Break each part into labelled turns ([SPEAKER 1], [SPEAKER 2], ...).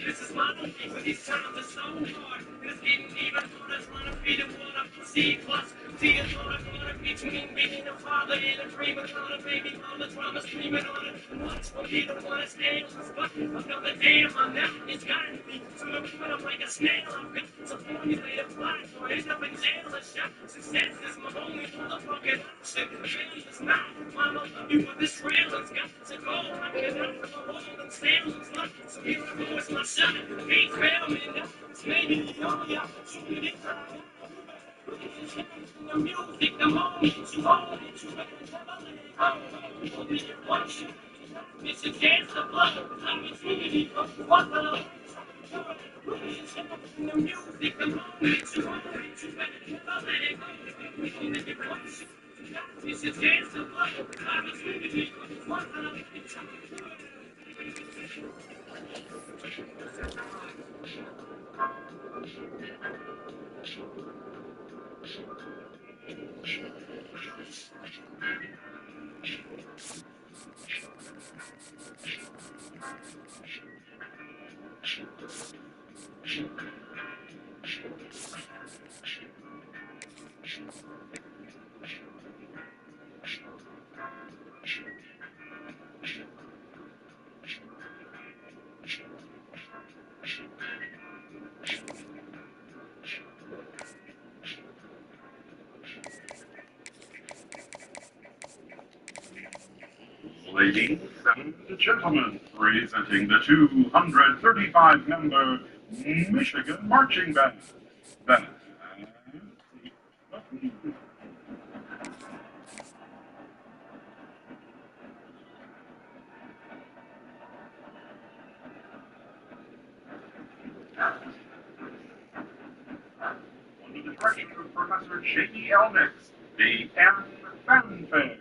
[SPEAKER 1] This is my life, but these times are so hard. It's getting even harder trying to feed it what I can see. Plus, see it's all I'm gonna between being a father and a dreamer. On a baby mama, drama screaming on it. And what's for me to want to stay on the spot? Another day on my mouth, it's gotta be. So I'm put up like a snail. I've got to formulate a plot for it. Up in jail, a shot. Success is my only motherfucking option. Failure is not. Mama, love you, but this rail has got to go. I cannot go on and sail. It's lucky. So here I go, it's my shot. Ain't fail me now. It's maybe the only opportunity. The music, the moment you hold it, you better never let it go. Only one shot. It's a chance to blow. Opportunity for what the the music, the moment you hold it, you better never let it go. Only one shot. It's a chance to blow. Opportunity for what the
[SPEAKER 2] Ladies and gentlemen, presenting the 235-member Michigan Marching Band. Under the direction of Professor J.E. Elnix, the M Fanfare.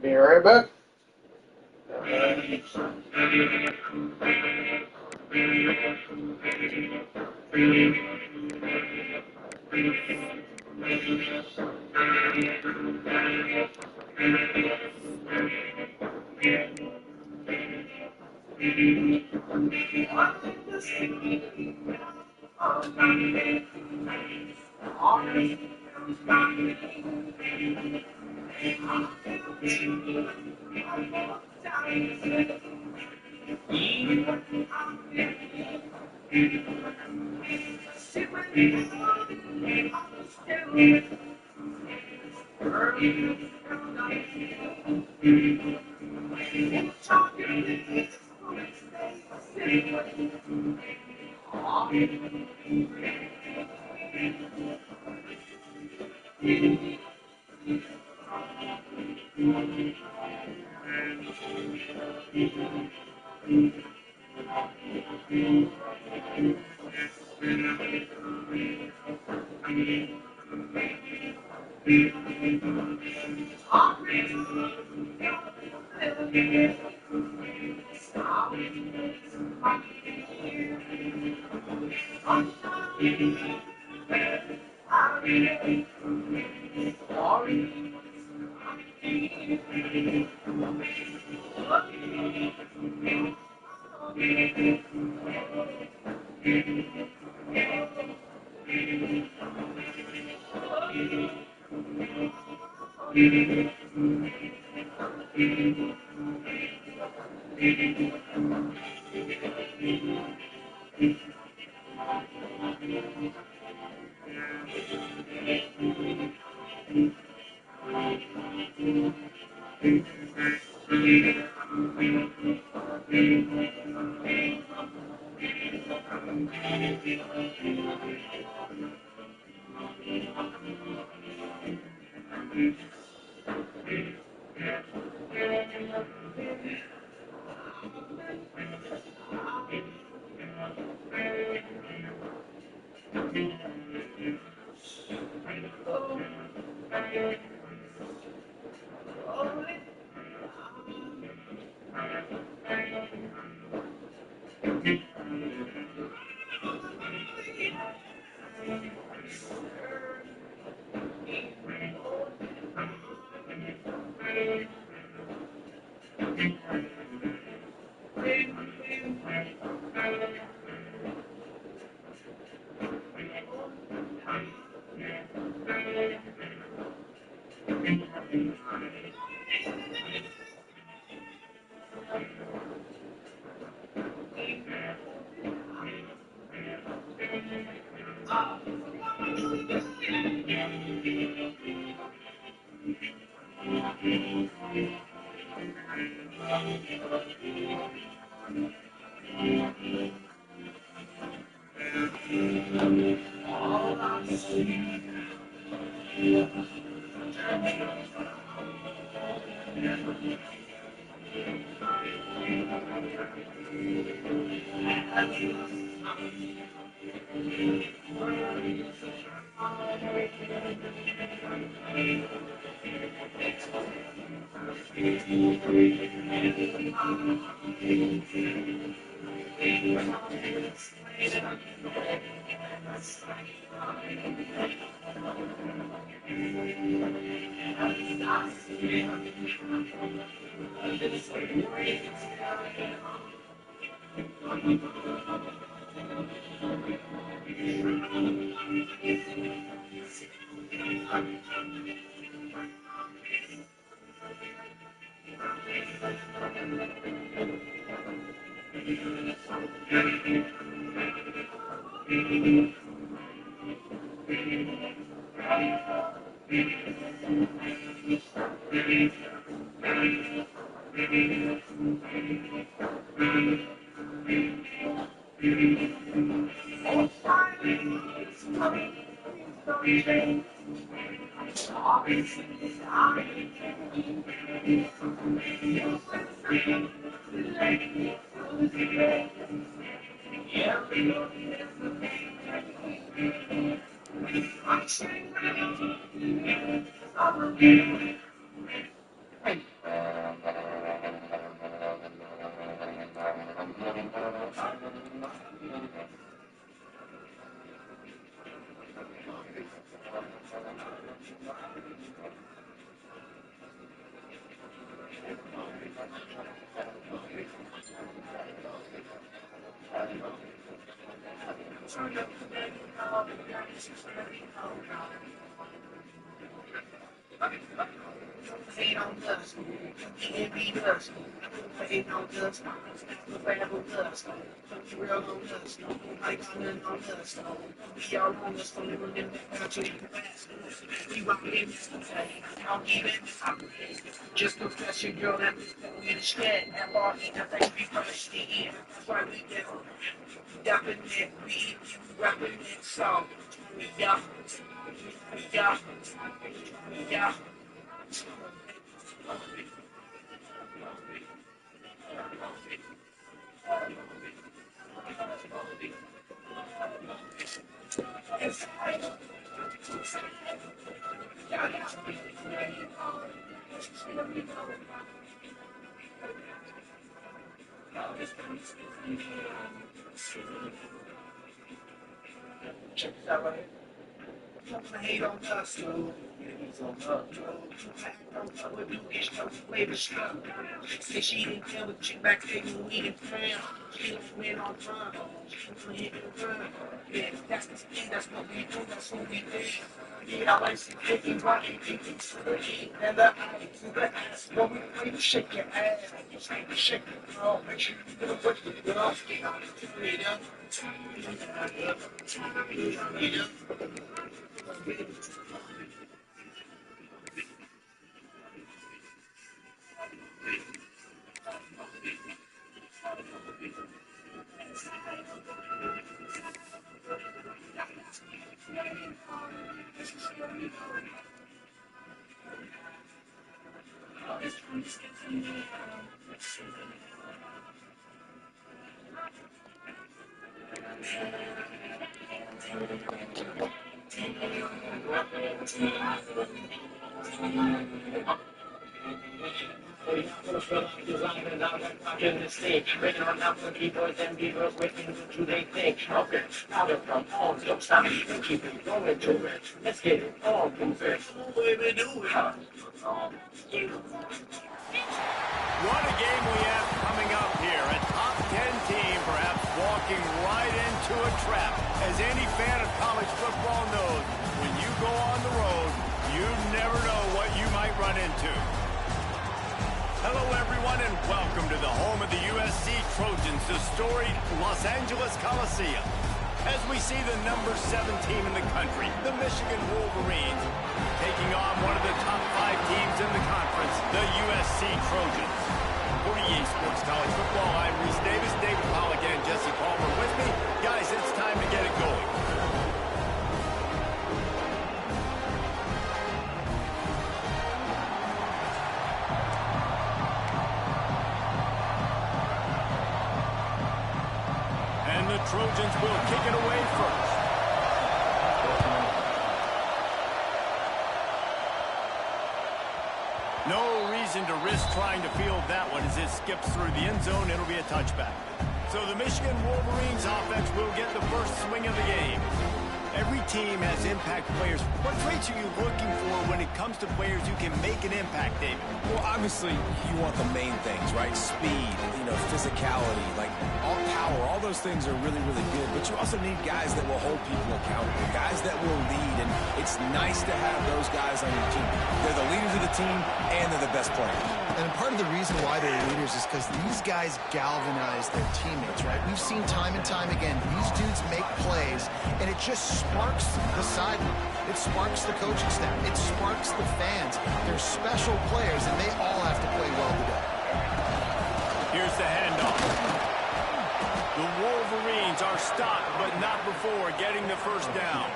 [SPEAKER 3] Be right back.
[SPEAKER 1] Ain't on dust. Can't be dust. Ain't no dust. Bad on dust. Real on dust. I got nothing on dust. We all on dust. Don't even live that country. We rock in this country. I'll give it. Just confess your girl that we the shit. And law ain't nothing we first in. That's why we get dapping it. We rapping it. So we up. We up. We up. Check this out right here. I hate on us, though. Say she didn't tell the chick back there when we didn't plan. She don't win on run. She don't hit and run. Yeah, that's the thing, that's what we do, that's what we do. Yeah, I like some kicking, rocking, kicking, switching, and the eye to the ass. When we play, you shake your ass. You shake the girl, make sure you do what you do. Get on it, turn it up. Turn it up. In the stage, waiting on up for keyboards and B-girls waiting what do they think? Okay, out of from home, don't stop even keep it going to it. Let's get it on, move it. Baby, do it.
[SPEAKER 3] What a game we have coming up here. A top 10 team perhaps walking right into a trap. As any fan of college football knows, when you go on the road, you never know what you might run into. Hello, everyone, and welcome to the home of the USC Trojans, the storied Los Angeles Coliseum. as we see the number 7 team in the country, the Michigan Wolverines, taking on one of the top 5 teams in the conference, the USC Trojans. For EA Sports College Football, I'm Reese Davis, David Pollock, and Jesse Palmer with me. Guys, it's time to get it going. And the Trojans will kick it away first. No reason to risk trying to field that one as it skips through the end zone. It'll be a touchback. So the Michigan Wolverines offense will get the first swing of the game. Every team has impact players. What traits are you looking for when it comes to players who can make an impact, David?
[SPEAKER 4] Well, obviously, you want the main things, right? Speed, physicality, like all power. All those things are really, really good. But you also need guys that will hold people accountable, guys that will lead. And it's nice to have those guys on your team. They're the leaders of the team, and they're the best players.
[SPEAKER 5] And part of the reason why they're leaders is because these guys galvanize their teammates, right? We've seen time and time again, these dudes make plays, and it just sparks the sideline. It sparks the coaching staff. It sparks the fans. They're special players, and they all have to play well today.
[SPEAKER 3] Here's the handoff. The Wolverines are stopped, but not before getting the first down.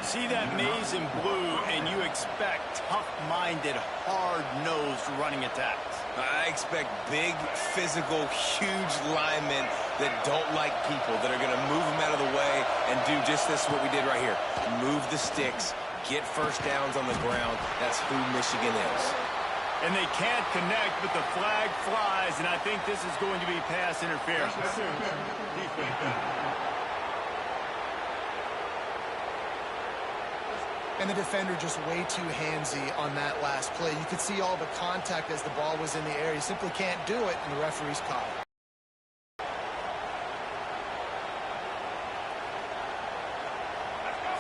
[SPEAKER 3] See that maze in blue, and you expect tough-minded, hard-nosed running attacks.
[SPEAKER 4] I expect big, physical, huge linemen that don't like people, that are going to move them out of the way and do just this, what we did right here. Move the sticks, get first downs on the ground. That's who Michigan is.
[SPEAKER 3] And they can't connect, but the flag flies, and I think this is going to be pass interference.
[SPEAKER 5] And the defender just way too handsy on that last play. You could see all the contact as the ball was in the air. You simply can't do it, and the referee's caught it.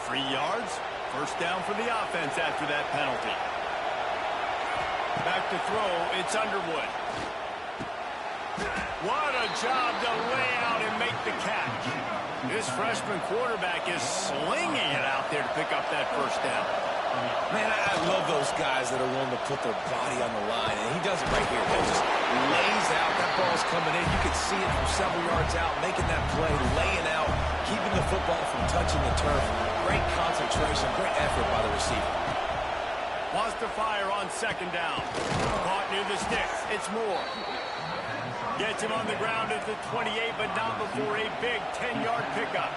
[SPEAKER 3] 3 yards, first down for the offense after that penalty. Back to throw, it's Underwood. What a job to lay out and make the catch. This freshman quarterback is slinging it out there to pick up that first down.
[SPEAKER 4] Man, I love those guys that are willing to put their body on the line, and he does it right here. He just lays out. That ball's coming in. You can see it from several yards out, making that play, laying out, keeping the football from touching the turf. Great concentration, great effort by the receiver.
[SPEAKER 3] Wants to fire on second down. Caught near the sticks. It's Moore. Gets him on the ground at the 28, but not before a big 10-yard pickup.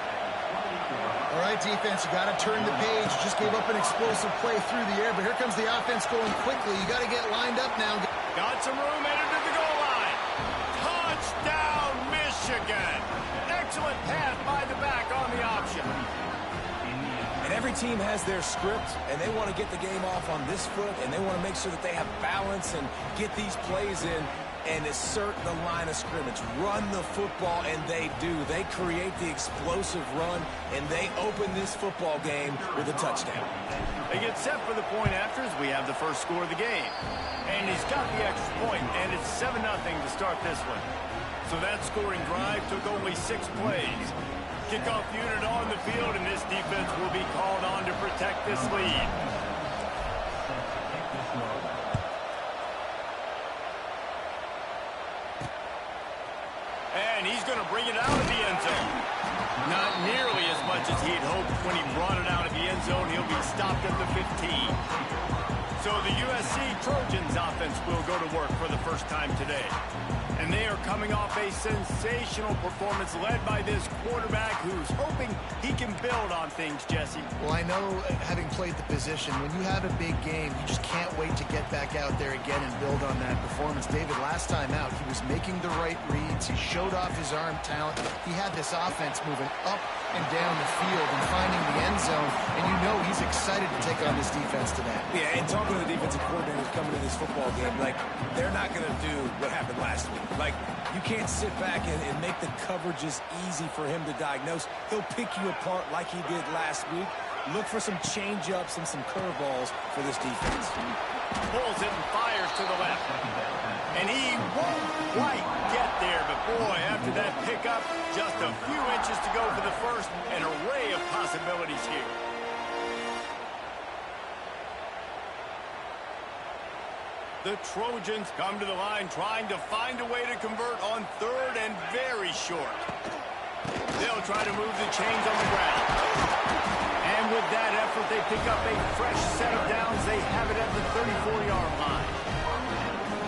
[SPEAKER 5] All right, defense, you got to turn the page. You just gave up an explosive play through the air, but here comes the offense going quickly. You got to get lined up now.
[SPEAKER 3] Got some room, headed to the goal line. Touchdown, Michigan. Excellent pass by the back on the option.
[SPEAKER 4] And every team has their script, and they want to get the game off on this foot, and they want to make sure that they have balance and get these plays in and assert the line of scrimmage. Run the football, and they do. They create the explosive run, and they open this football game with a touchdown.
[SPEAKER 3] They get set for the point after as we have the first score of the game. And he's got the extra point, and it's 7-0 to start this one. So that scoring drive took only 6 plays. Kickoff unit on the field, and this defense will be called on to protect this lead. And he's going to bring it out of the end zone. Not nearly as much as he'd hoped when he brought it out of the end zone. He'll be stopped at the 15. So the USC Trojans offense will go to work for the first time today. And they are coming off a sensational performance led by this quarterback who's hoping he can build on things, Jesse.
[SPEAKER 5] Well, I know, having played the position, when you have a big game, you just can't wait to get back out there again and build on that performance. David, last time out, he was making the right reads. He showed off his arm talent. He had this offense moving up and down the field and finding the end zone, and you know he's excited to take on this defense today.
[SPEAKER 4] Yeah, and talking to the defensive coordinators coming to this football game, like, they're not going to do what happened last week. Like, you can't sit back and make the coverages easy for him to diagnose. He'll pick you apart like he did last week. Look for some change-ups and some curveballs for this defense.
[SPEAKER 3] Pulls it and fires to the left. And he won't quite get there, but boy, after that pickup, just a few inches to go for the first. An array of possibilities here. The Trojans come to the line trying to find a way to convert on third and very short. They'll try to move the chains on the ground. And with that effort, they pick up a fresh set of downs. They have it at the 34-yard line.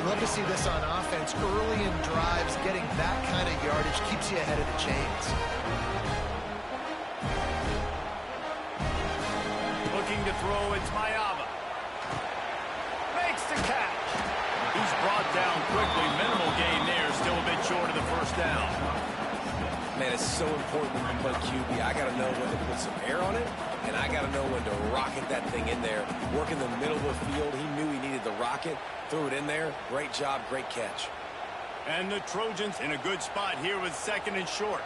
[SPEAKER 5] You love to see this on offense. Early in drives, getting that kind of yardage keeps you ahead of the chains.
[SPEAKER 3] Looking to throw, it's Mayava. Makes the catch. He's brought down quickly. Minimal gain there. Still a bit short of the first down.
[SPEAKER 4] Man, it's so important when you play QB. I got to know when to put some air on it, and I got to know when to rocket that thing in there. Work in the middle of the field. He knew he needed the rocket. Threw it in there. Great job, great catch.
[SPEAKER 3] And the Trojans in a good spot here with second and short.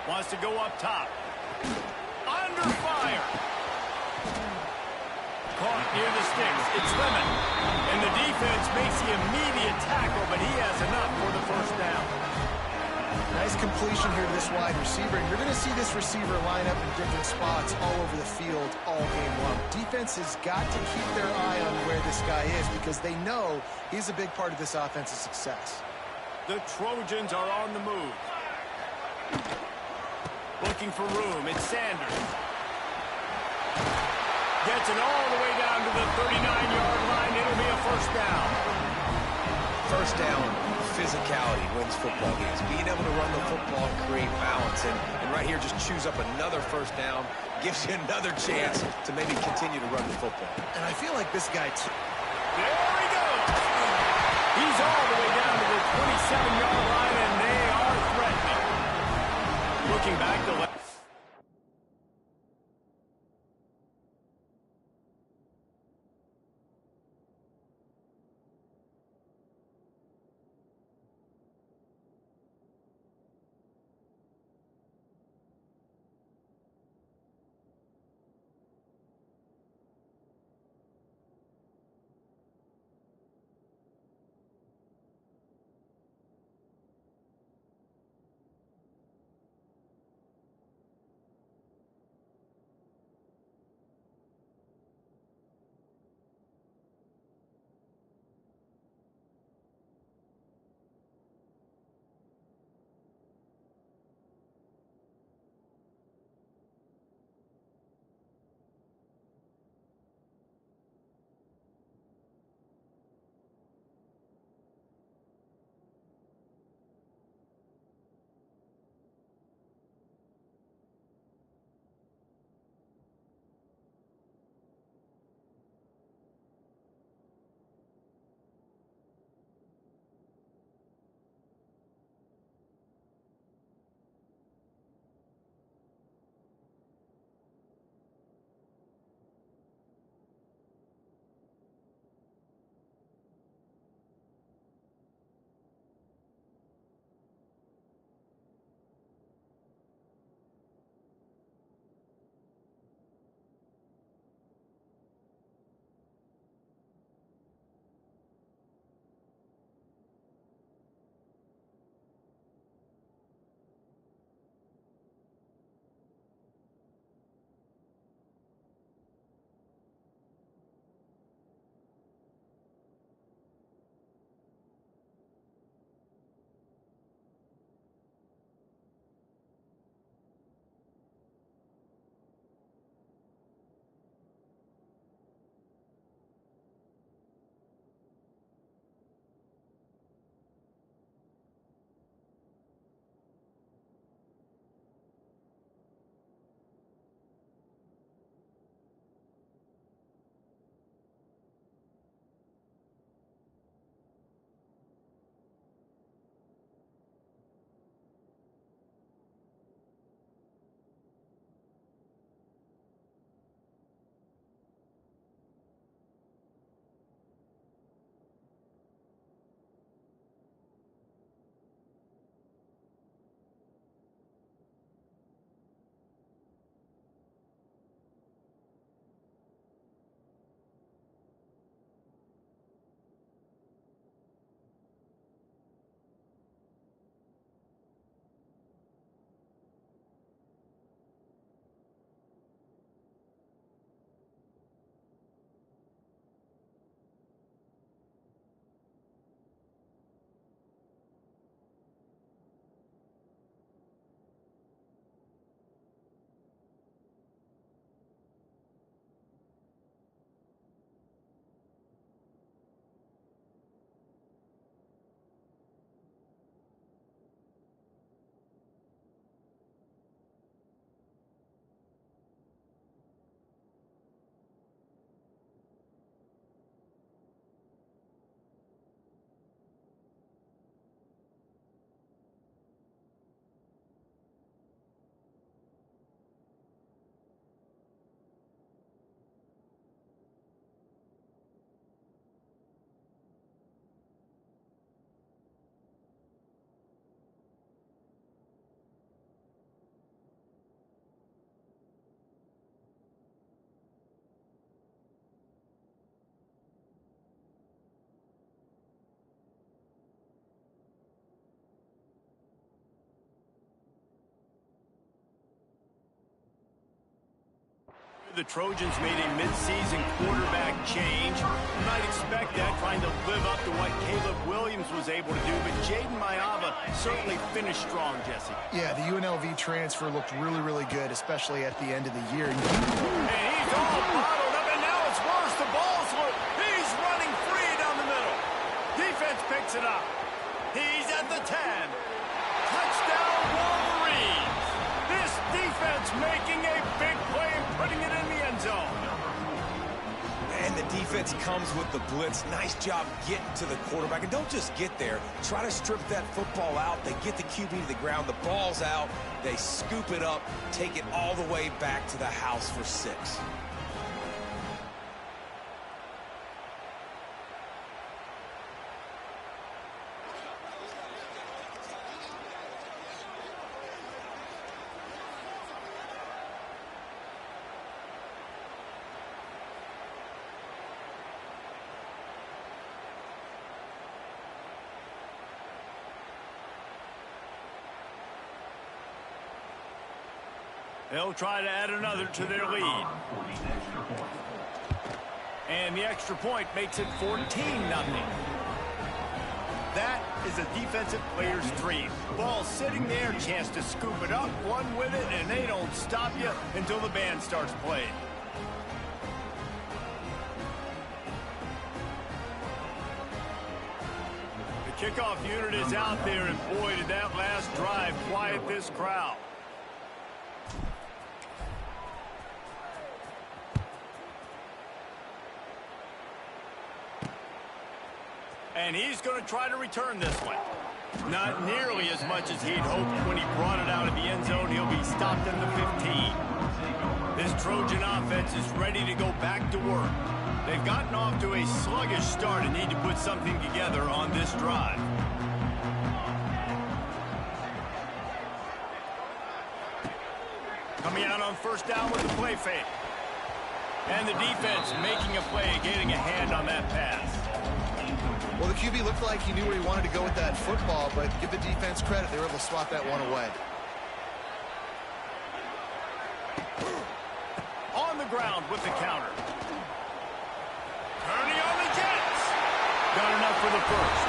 [SPEAKER 3] Wants to go up top. Under fire. Caught near the sticks. It's Lemon. And the defense makes the immediate tackle, but he has enough for the first down.
[SPEAKER 5] Nice completion here to this wide receiver. And you're going to see this receiver line up in different spots all over the field all game long. Defense has got to keep their eye on where this guy is because they know he's a big part of this offense's success.
[SPEAKER 3] The Trojans are on the move. Looking for room. It's Sanders. Gets it all the way down to the 39-yard line. It'll be a first down.
[SPEAKER 4] First down, physicality wins football games. Being able to run the football and create balance. And right here, just choose up another first down. Gives you another chance to maybe continue to run the football.
[SPEAKER 5] And I feel like this guy...
[SPEAKER 3] There he goes. He's all the way down to the 27-yard line, and they are threatening. Looking back to left. the Trojans made a midseason quarterback change. You might expect that, trying to live up to what Caleb Williams was able to do, but Jaden Mayava certainly finished strong, Jesse.
[SPEAKER 5] Yeah, the UNLV transfer looked really, really good, especially at the end of the year.
[SPEAKER 3] And he's all bottled up, and now it's worse. The ball's loose. He's running free down the middle. Defense picks it up. He's at the 10. Touchdown, Wolverines. This defense making a big play and putting it in the end zone.
[SPEAKER 4] And the defense comes with the blitz. Nice job getting to the quarterback. And don't just get there. Try to strip that football out. They get the QB to the ground. The ball's out. They scoop it up, take it all the way back to the house for 6.
[SPEAKER 3] They'll try to add another to their lead. And the extra point makes it 14-0. That is a defensive player's dream. Ball sitting there, chance to scoop it up, run with it, and they don't stop you until the band starts playing. The kickoff unit is out there, and boy, did that last drive quiet this crowd. And he's going to try to return this one. Not nearly as much as he'd hoped when he brought it out of the end zone. He'll be stopped in the 15. This Trojan offense is ready to go back to work. They've gotten off to a sluggish start and need to put something together on this drive. Coming out on first down with the play fake. And the defense making a play, getting a hand on that pass.
[SPEAKER 5] Well, the QB looked like he knew where he wanted to go with that football, but give the defense credit. They were able to swat that one away.
[SPEAKER 3] On the ground with the counter. Turning on the Jets. Got enough for the first.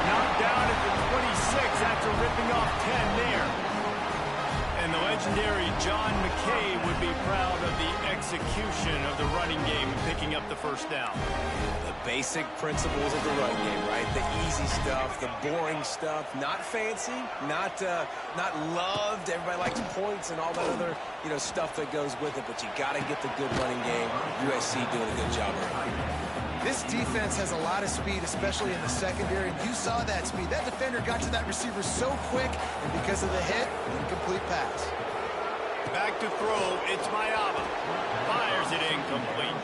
[SPEAKER 3] Knocked down at the 26 after ripping off 10 there. And the legendary John McKay would be proud of the execution of the running game and picking up the first down.
[SPEAKER 4] The basic principles of the run game, right? The easy stuff, the boring stuff, not fancy, not loved. Everybody likes points and all that other, stuff that goes with it, but you got to get the good running game. USC doing a good job of it.
[SPEAKER 5] This defense has a lot of speed, especially in the secondary. You saw that speed. That defender got to that receiver so quick, and because of the hit, incomplete pass.
[SPEAKER 3] Back to throw, it's Mayava. Fires it incomplete.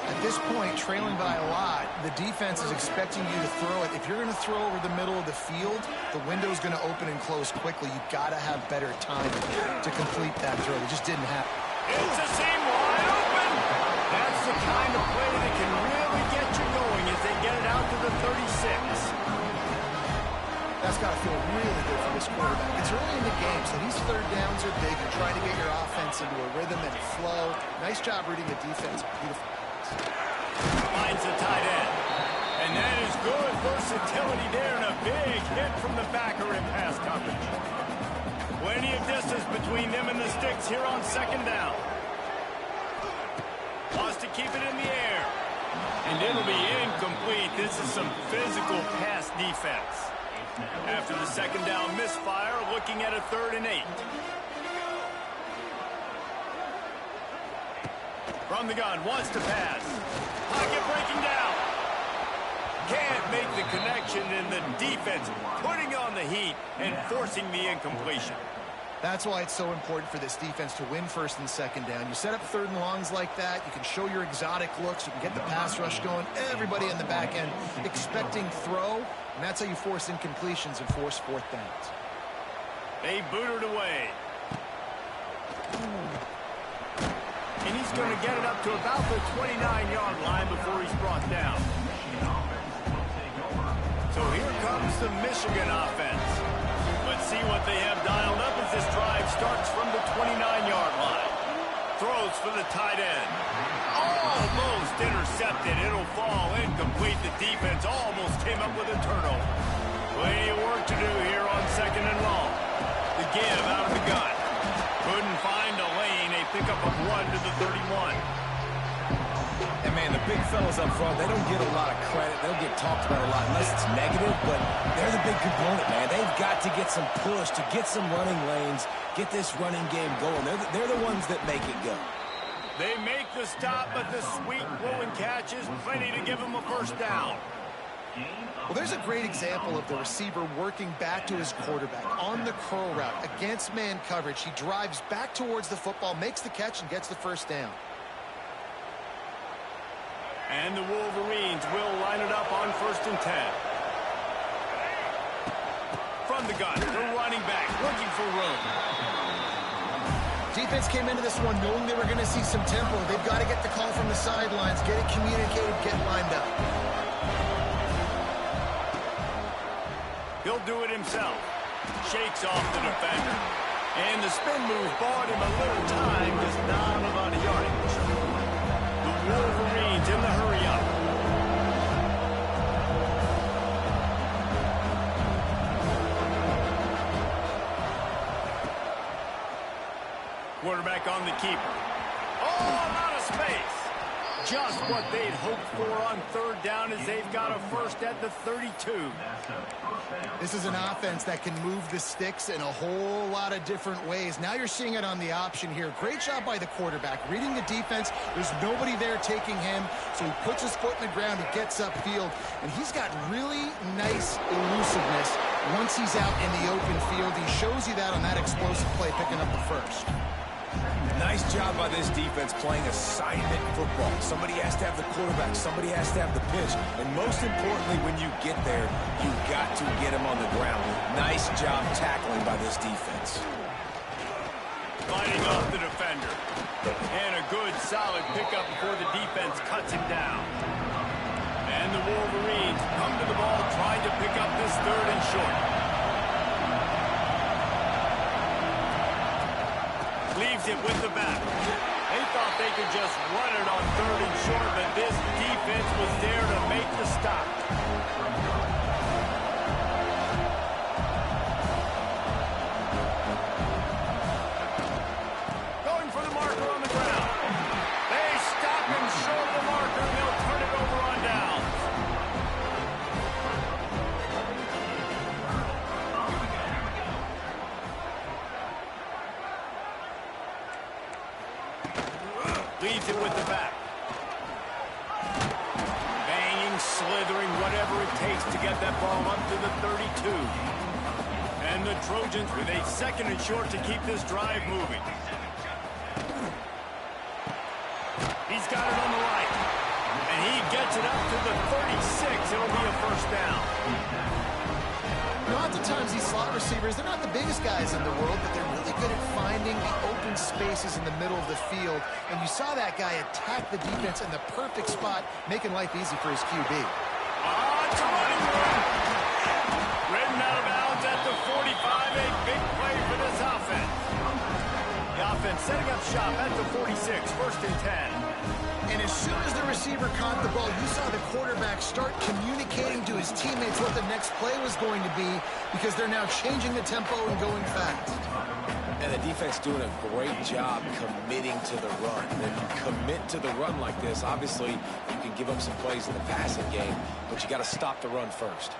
[SPEAKER 5] At this point, trailing by a lot, the defense is expecting you to throw it. If you're going to throw over the middle of the field, the window's going to open and close quickly. You've got to have better time to complete that throw. It just didn't happen.
[SPEAKER 3] It's a seam wide open. That's the kind of play that can really get you going as they get it out to the 36.
[SPEAKER 5] That's got to feel really good for this quarterback. It's early in the game, so these third downs are big. You're trying to get your offense into a rhythm and flow. Nice job reading the defense. Beautiful.
[SPEAKER 3] Finds the tight end. And that is good versatility there and a big hit from the backer in pass coverage. Plenty of distance between them and the sticks here on second down. Wants to keep it in the air. And it'll be incomplete. This is some physical pass defense. After the second down misfire, looking at a 3rd and 8. From the gun, wants to pass. Pocket breaking down. Can't make the connection, and the defense putting on the heat and forcing the incompletion.
[SPEAKER 5] That's why it's so important for this defense to win 1st and 2nd down. You set up 3rd and longs like that. You can show your exotic looks. You can get the pass rush going. Everybody in the back end expecting throw, and that's how you force incompletions and force 4th downs.
[SPEAKER 3] They boot it away. And he's going to get it up to about the 29-yard line before he's brought down. So here comes the Michigan offense. Let's see what they have dialed up as this drive starts from the 29-yard line. throws for the tight end. Almost intercepted. It'll fall incomplete. The defense almost came up with a turnover. Plenty of work to do here on 2nd and long. The give out of the gun. Couldn't find a lane. A pickup of 1 to the 31.
[SPEAKER 4] And, man, the big fellas up front, they don't get a lot of credit. They'll get talked about a lot unless it's negative, but they're the big component, man. They've got to get some push, to get some running lanes, get this running game going. They're the ones that make it go.
[SPEAKER 3] They make the stop, but the sweet rolling catch is plenty to give them a first down.
[SPEAKER 5] Well, there's a great example of the receiver working back to his quarterback on the curl route against man coverage. He drives back towards the football, makes the catch, and gets the first down.
[SPEAKER 3] And the Wolverines will line it up on 1st and 10. From the gun, the running back looking for room.
[SPEAKER 5] Defense came into this one knowing they were going to see some tempo. They've got to get the call from the sidelines, get it communicated, get lined up.
[SPEAKER 3] He'll do it himself. Shakes off the defender. And the spin move bought him a little time, just not a lot of yardage. The Wolverines in the hurry-up. Quarterback on the keeper. Oh, a lot of space. Just what they'd hoped for on 3rd down as they've got a first at the 32.
[SPEAKER 5] This is an offense that can move the sticks in a whole lot of different ways. Now you're seeing it on the option here. Great job by the quarterback. Reading the defense, there's nobody there taking him, so he puts his foot in the ground, he gets upfield, and he's got really nice elusiveness once he's out in the open field. He shows you that on that explosive play, picking up the first.
[SPEAKER 4] Nice job by this defense playing assignment football. Somebody has to have the quarterback. Somebody has to have the pitch. And most importantly, when you get there, you've got to get him on the ground. Nice job tackling by this defense.
[SPEAKER 3] Fighting off the defender. And a good, solid pickup before the defense cuts him down. And the Wolverines come to the ball trying to pick up this 3rd and short. Leaves it with the back. They thought they could just run it on 3rd and short, but this defense was there to make the stop. Going for the marker on the ground. They stop him short of the marker, and they'll turn it over on downs. Leaves it with the back. Banging, slithering, whatever it takes to get that ball up to the 32. And the Trojans with a 2nd and short to keep this drive moving. He's got it on the right. And he gets it up to the 36. It'll be a first down.
[SPEAKER 5] Oftentimes these slot receivers, they're not the biggest guys in the world, but they're really good at finding the open spaces in the middle of the field. And you saw that guy attack the defense in the perfect spot, making life easy for his QB.
[SPEAKER 3] It's a running run. Ridden out of bounds at the 45. A big play for this offense. The offense setting up shop at the 46. 1st and 10.
[SPEAKER 5] And as soon as the receiver caught the ball, you saw the quarterback start communicating to his teammates what the next play was going to be, because they're now changing the tempo and going fast.
[SPEAKER 4] And the defense doing a great job committing to the run. When you commit to the run like this, obviously you can give up some plays in the passing game, but you got to stop the run first.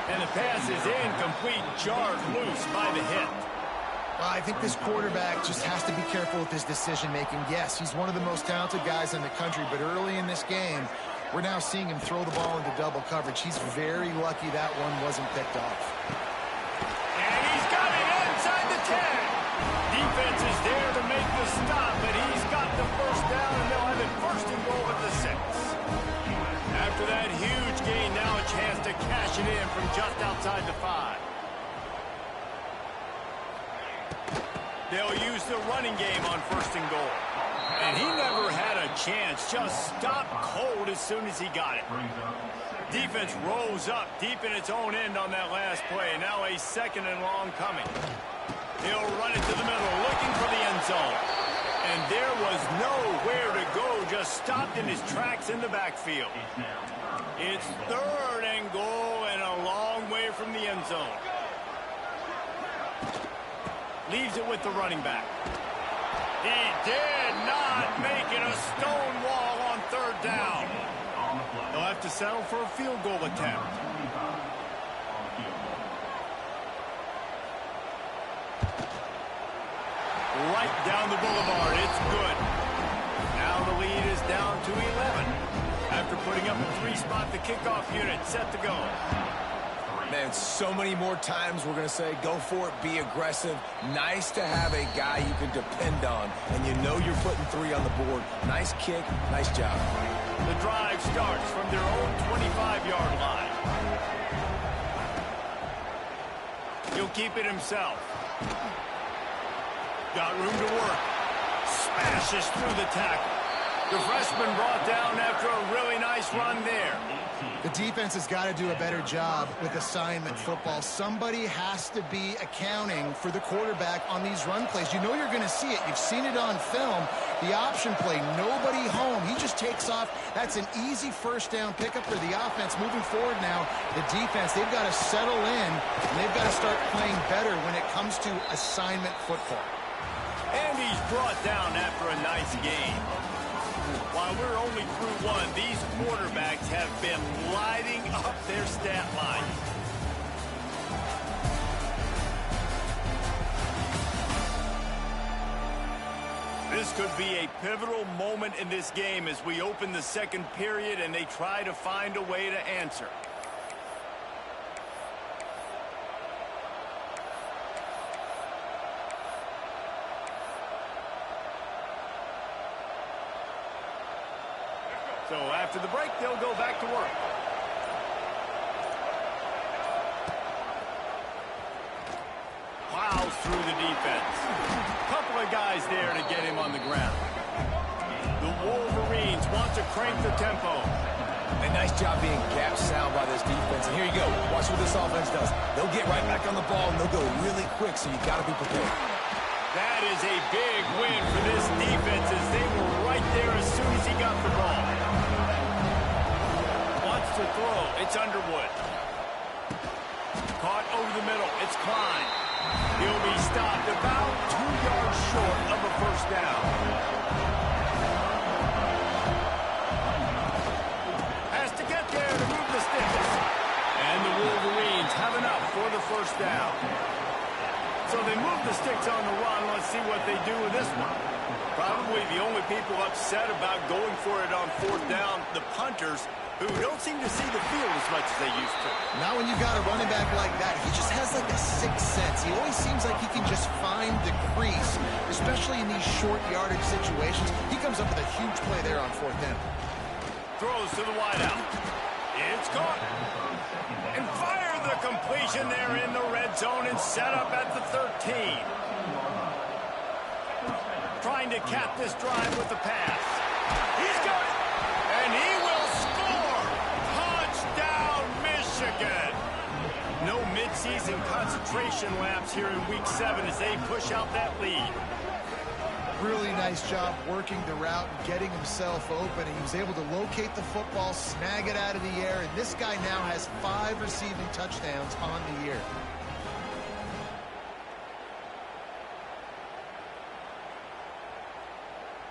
[SPEAKER 3] And the pass is incomplete, jarred loose by the hit.
[SPEAKER 5] Well, I think this quarterback just has to be careful with his decision-making. Yes, he's one of the most talented guys in the country, but early in this game, we're now seeing him throw the ball into double coverage. He's very lucky that one wasn't picked off.
[SPEAKER 3] And he's got it inside the 10. Defense is there to make the stop, but he's got the first down, and they'll have it 1st and goal at the 6. After that huge gain, now a chance to cash it in from just outside the 5. They'll use the running game on 1st and goal. And he never had a chance, just stopped cold as soon as he got it. Defense rose up deep in its own end on that last play. Now a 2nd and long coming. He'll run it to the middle, looking for the end zone. And there was nowhere to go, just stopped in his tracks in the backfield. It's 3rd and goal and a long way from the end zone. Leaves it with the running back. He did not make it a stone wall on 3rd down. They'll have to settle for a field goal attempt. Right down the boulevard. It's good. Now the lead is down to 11. After putting up a 3-spot, the kickoff unit set to go.
[SPEAKER 4] Man, so many more times we're going to say, go for it, be aggressive. Nice to have a guy you can depend on, and you know you're putting 3 on the board. Nice kick, nice job.
[SPEAKER 3] The drive starts from their own 25-yard line. He'll keep it himself. Got room to work. Smashes through the tackle. The freshman brought down after a really nice run there.
[SPEAKER 5] The defense has got to do a better job with assignment football. Somebody has to be accounting for the quarterback on these run plays. You know you're going to see it. You've seen it on film. The option play, nobody home. He just takes off. That's an easy 1st down pickup for the offense. Moving forward now, the defense, they've got to settle in, and they've got to start playing better when it comes to assignment football.
[SPEAKER 3] And he's brought down after a nice game. While we're only through 1, these quarterbacks have been lighting up their stat line. This could be a pivotal moment in this game as we open the 2nd period and they try to find a way to answer. So after the break, they'll go back to work. Plows through the defense. Couple of guys there to get him on the ground. The Wolverines want to crank the tempo.
[SPEAKER 4] A nice job being gap sound by this defense. And here you go. Watch what this offense does. They'll get right back on the ball, and they'll go really quick, so you got to be prepared.
[SPEAKER 3] That is a big win for this defense as they were right there as soon as he got the ball. Wants to throw. It's Underwood. Caught over the middle. It's Klein. He'll be stopped about 2 yards short of a 1st down. Has to get there to move the sticks. And the Wolverines have enough for the 1st down. So they move the sticks on the run. Let's see what they do with this one. Probably the only people upset about going for it on 4th down, the punters, who don't seem to see the field as much as they used to.
[SPEAKER 5] Now when you've got a running back like that, he just has like a 6th sense. He always seems like he can just find the crease, especially in these short yardage situations. He comes up with a huge play there on 4th down.
[SPEAKER 3] Throws to the wideout. It's caught. And fire the completion there in the red zone and set up at the 13. Trying to cap this drive with the pass. He's got it. And he will score. Touchdown, Michigan. No midseason concentration laps here in Week 7 as they push out that lead.
[SPEAKER 5] Really nice job working the route and getting himself open. And he was able to locate the football, snag it out of the air, and this guy now has 5 receiving touchdowns on the year.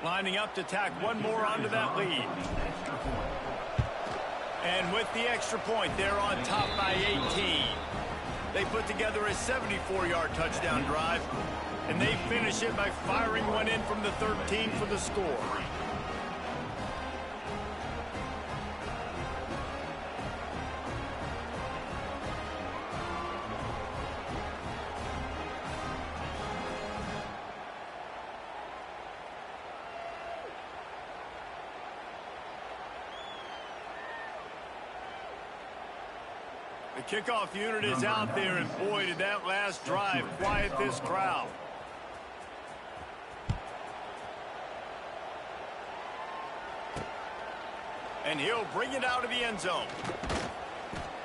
[SPEAKER 3] Lining up to tack one more onto that lead. And with the extra point, they're on top by 18. They put together a 74-yard touchdown drive. And they finish it by firing one in from the 13 for the score. The kickoff unit is out there, and boy, did that last drive quiet this crowd. And he'll bring it out of the end zone.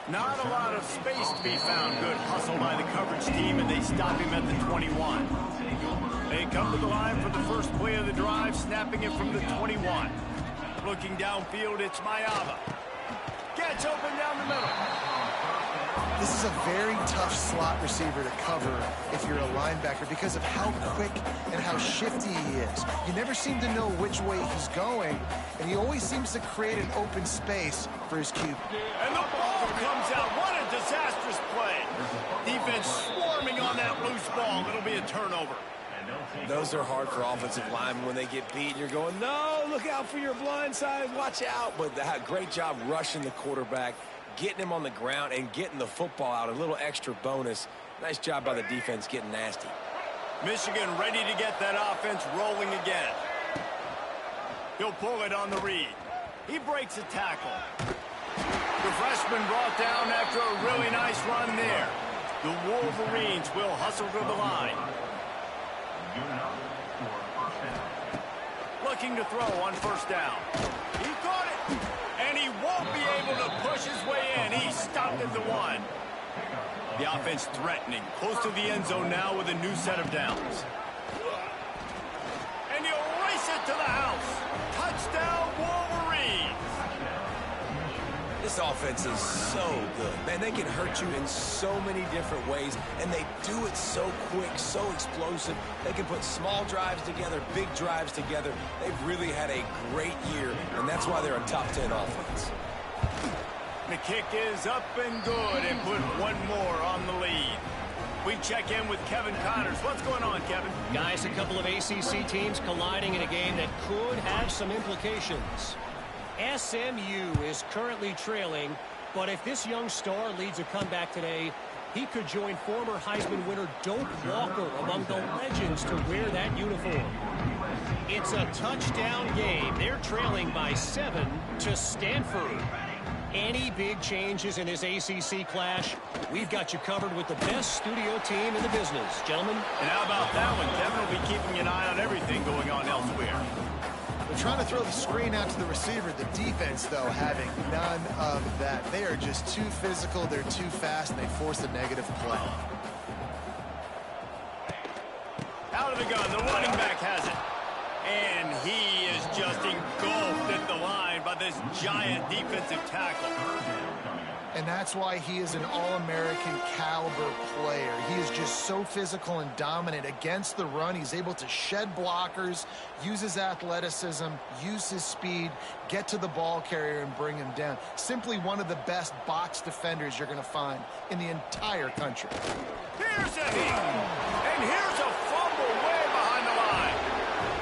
[SPEAKER 3] Not a lot of space to be found. Good hustle by the coverage team, and they stop him at the 21. They come to the line for the first play of the drive, snapping it from the 21. Looking downfield, it's Mayava. Gets open down the middle.
[SPEAKER 5] This is a very tough slot receiver to cover if you're a linebacker because of how quick and how shifty he is. You never seem to know which way he's going, and he always seems to create an open space for his QB.
[SPEAKER 3] And the ball comes out. What a disastrous play. Defense swarming on that loose ball. It'll be a turnover.
[SPEAKER 4] Those are hard for offensive linemen when they get beat. And you're going, no, look out for your blind side. Watch out. But great job rushing the quarterback, getting him on the ground, and getting the football out. A little extra bonus. Nice job by the defense getting nasty.
[SPEAKER 3] Michigan ready to get that offense rolling again. He'll pull it on the read. He breaks a tackle. The freshman brought down after a really nice run there. The Wolverines will hustle to the line. Looking to throw on first down. He caught it, and he won't be able to push his way in. He stopped at the 1. The offense threatening, close to the end zone now with a new set of downs. And he'll race it to the house. Touchdown, Wolverines.
[SPEAKER 4] This offense is so good. Man, they can hurt you in so many different ways, and they do it so quick, so explosive. They can put small drives together, big drives together. They've really had a great year, and that's why they're a top 10 offense.
[SPEAKER 3] The kick is up and good, and put one more on the lead. We check in with Kevin Connors. What's going on, Kevin?
[SPEAKER 6] Guys, a couple of ACC teams colliding in a game that could have some implications. SMU is currently trailing, but if this young star leads a comeback today, he could join former Heisman winner Doak Walker among the legends to wear that uniform. It's a touchdown game. They're trailing by 7 to Stanford. Any big changes in this ACC clash, we've got you covered with the best studio team in the business, gentlemen.
[SPEAKER 3] And how about that one? Kevin will be keeping an eye on everything going on elsewhere.
[SPEAKER 5] They're trying to throw the screen out to the receiver. The defense, though, having none of that. They are just too physical, they're too fast, and they force a negative play.
[SPEAKER 3] Out of the gun, the running back has it. And he is just engulfed at the line by this giant defensive tackle.
[SPEAKER 5] And that's why he is an All-American caliber player. He is just so physical and dominant against the run. He's able to shed blockers, use his athleticism, use his speed, get to the ball carrier and bring him down. Simply one of the best box defenders you're going to find in the entire country.
[SPEAKER 3] Here's a hit. And here's a fumble way behind the line.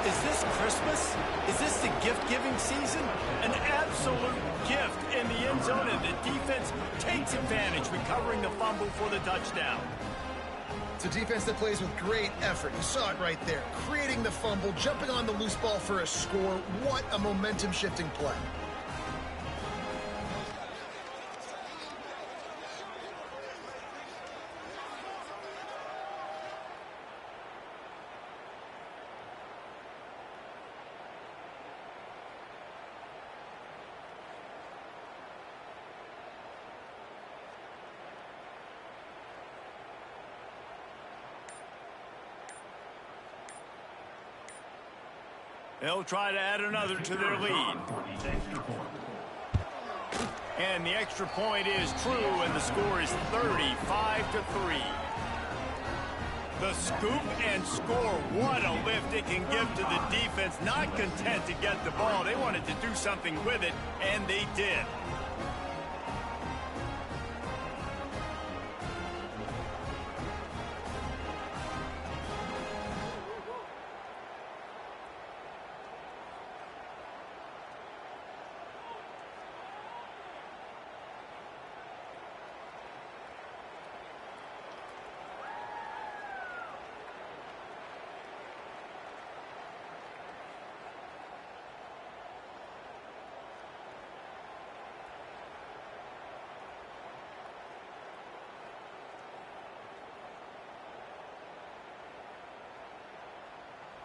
[SPEAKER 7] Is this Christmas? Is this the gift-giving season?
[SPEAKER 3] An absolute gift in the end zone, and the defense takes advantage, recovering the fumble for the touchdown.
[SPEAKER 5] It's a defense that plays with great effort. You saw it right there. Creating the fumble, jumping on the loose ball for a score. What a momentum-shifting play.
[SPEAKER 3] They'll try to add another to their lead. And the extra point is true, and the score is 35-3. The scoop and score. What a lift it can give to the defense. Not content to get the ball. They wanted to do something with it, and they did.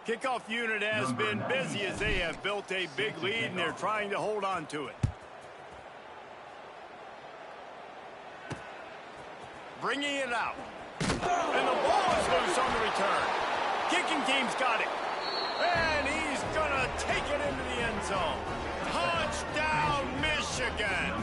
[SPEAKER 3] Kickoff unit has been busy as they have built a big lead, and they're trying to hold on to it. Bringing it out. And the ball is loose on the return. Kicking team's got it. And he's going to take it into the end zone. Touchdown, Michigan.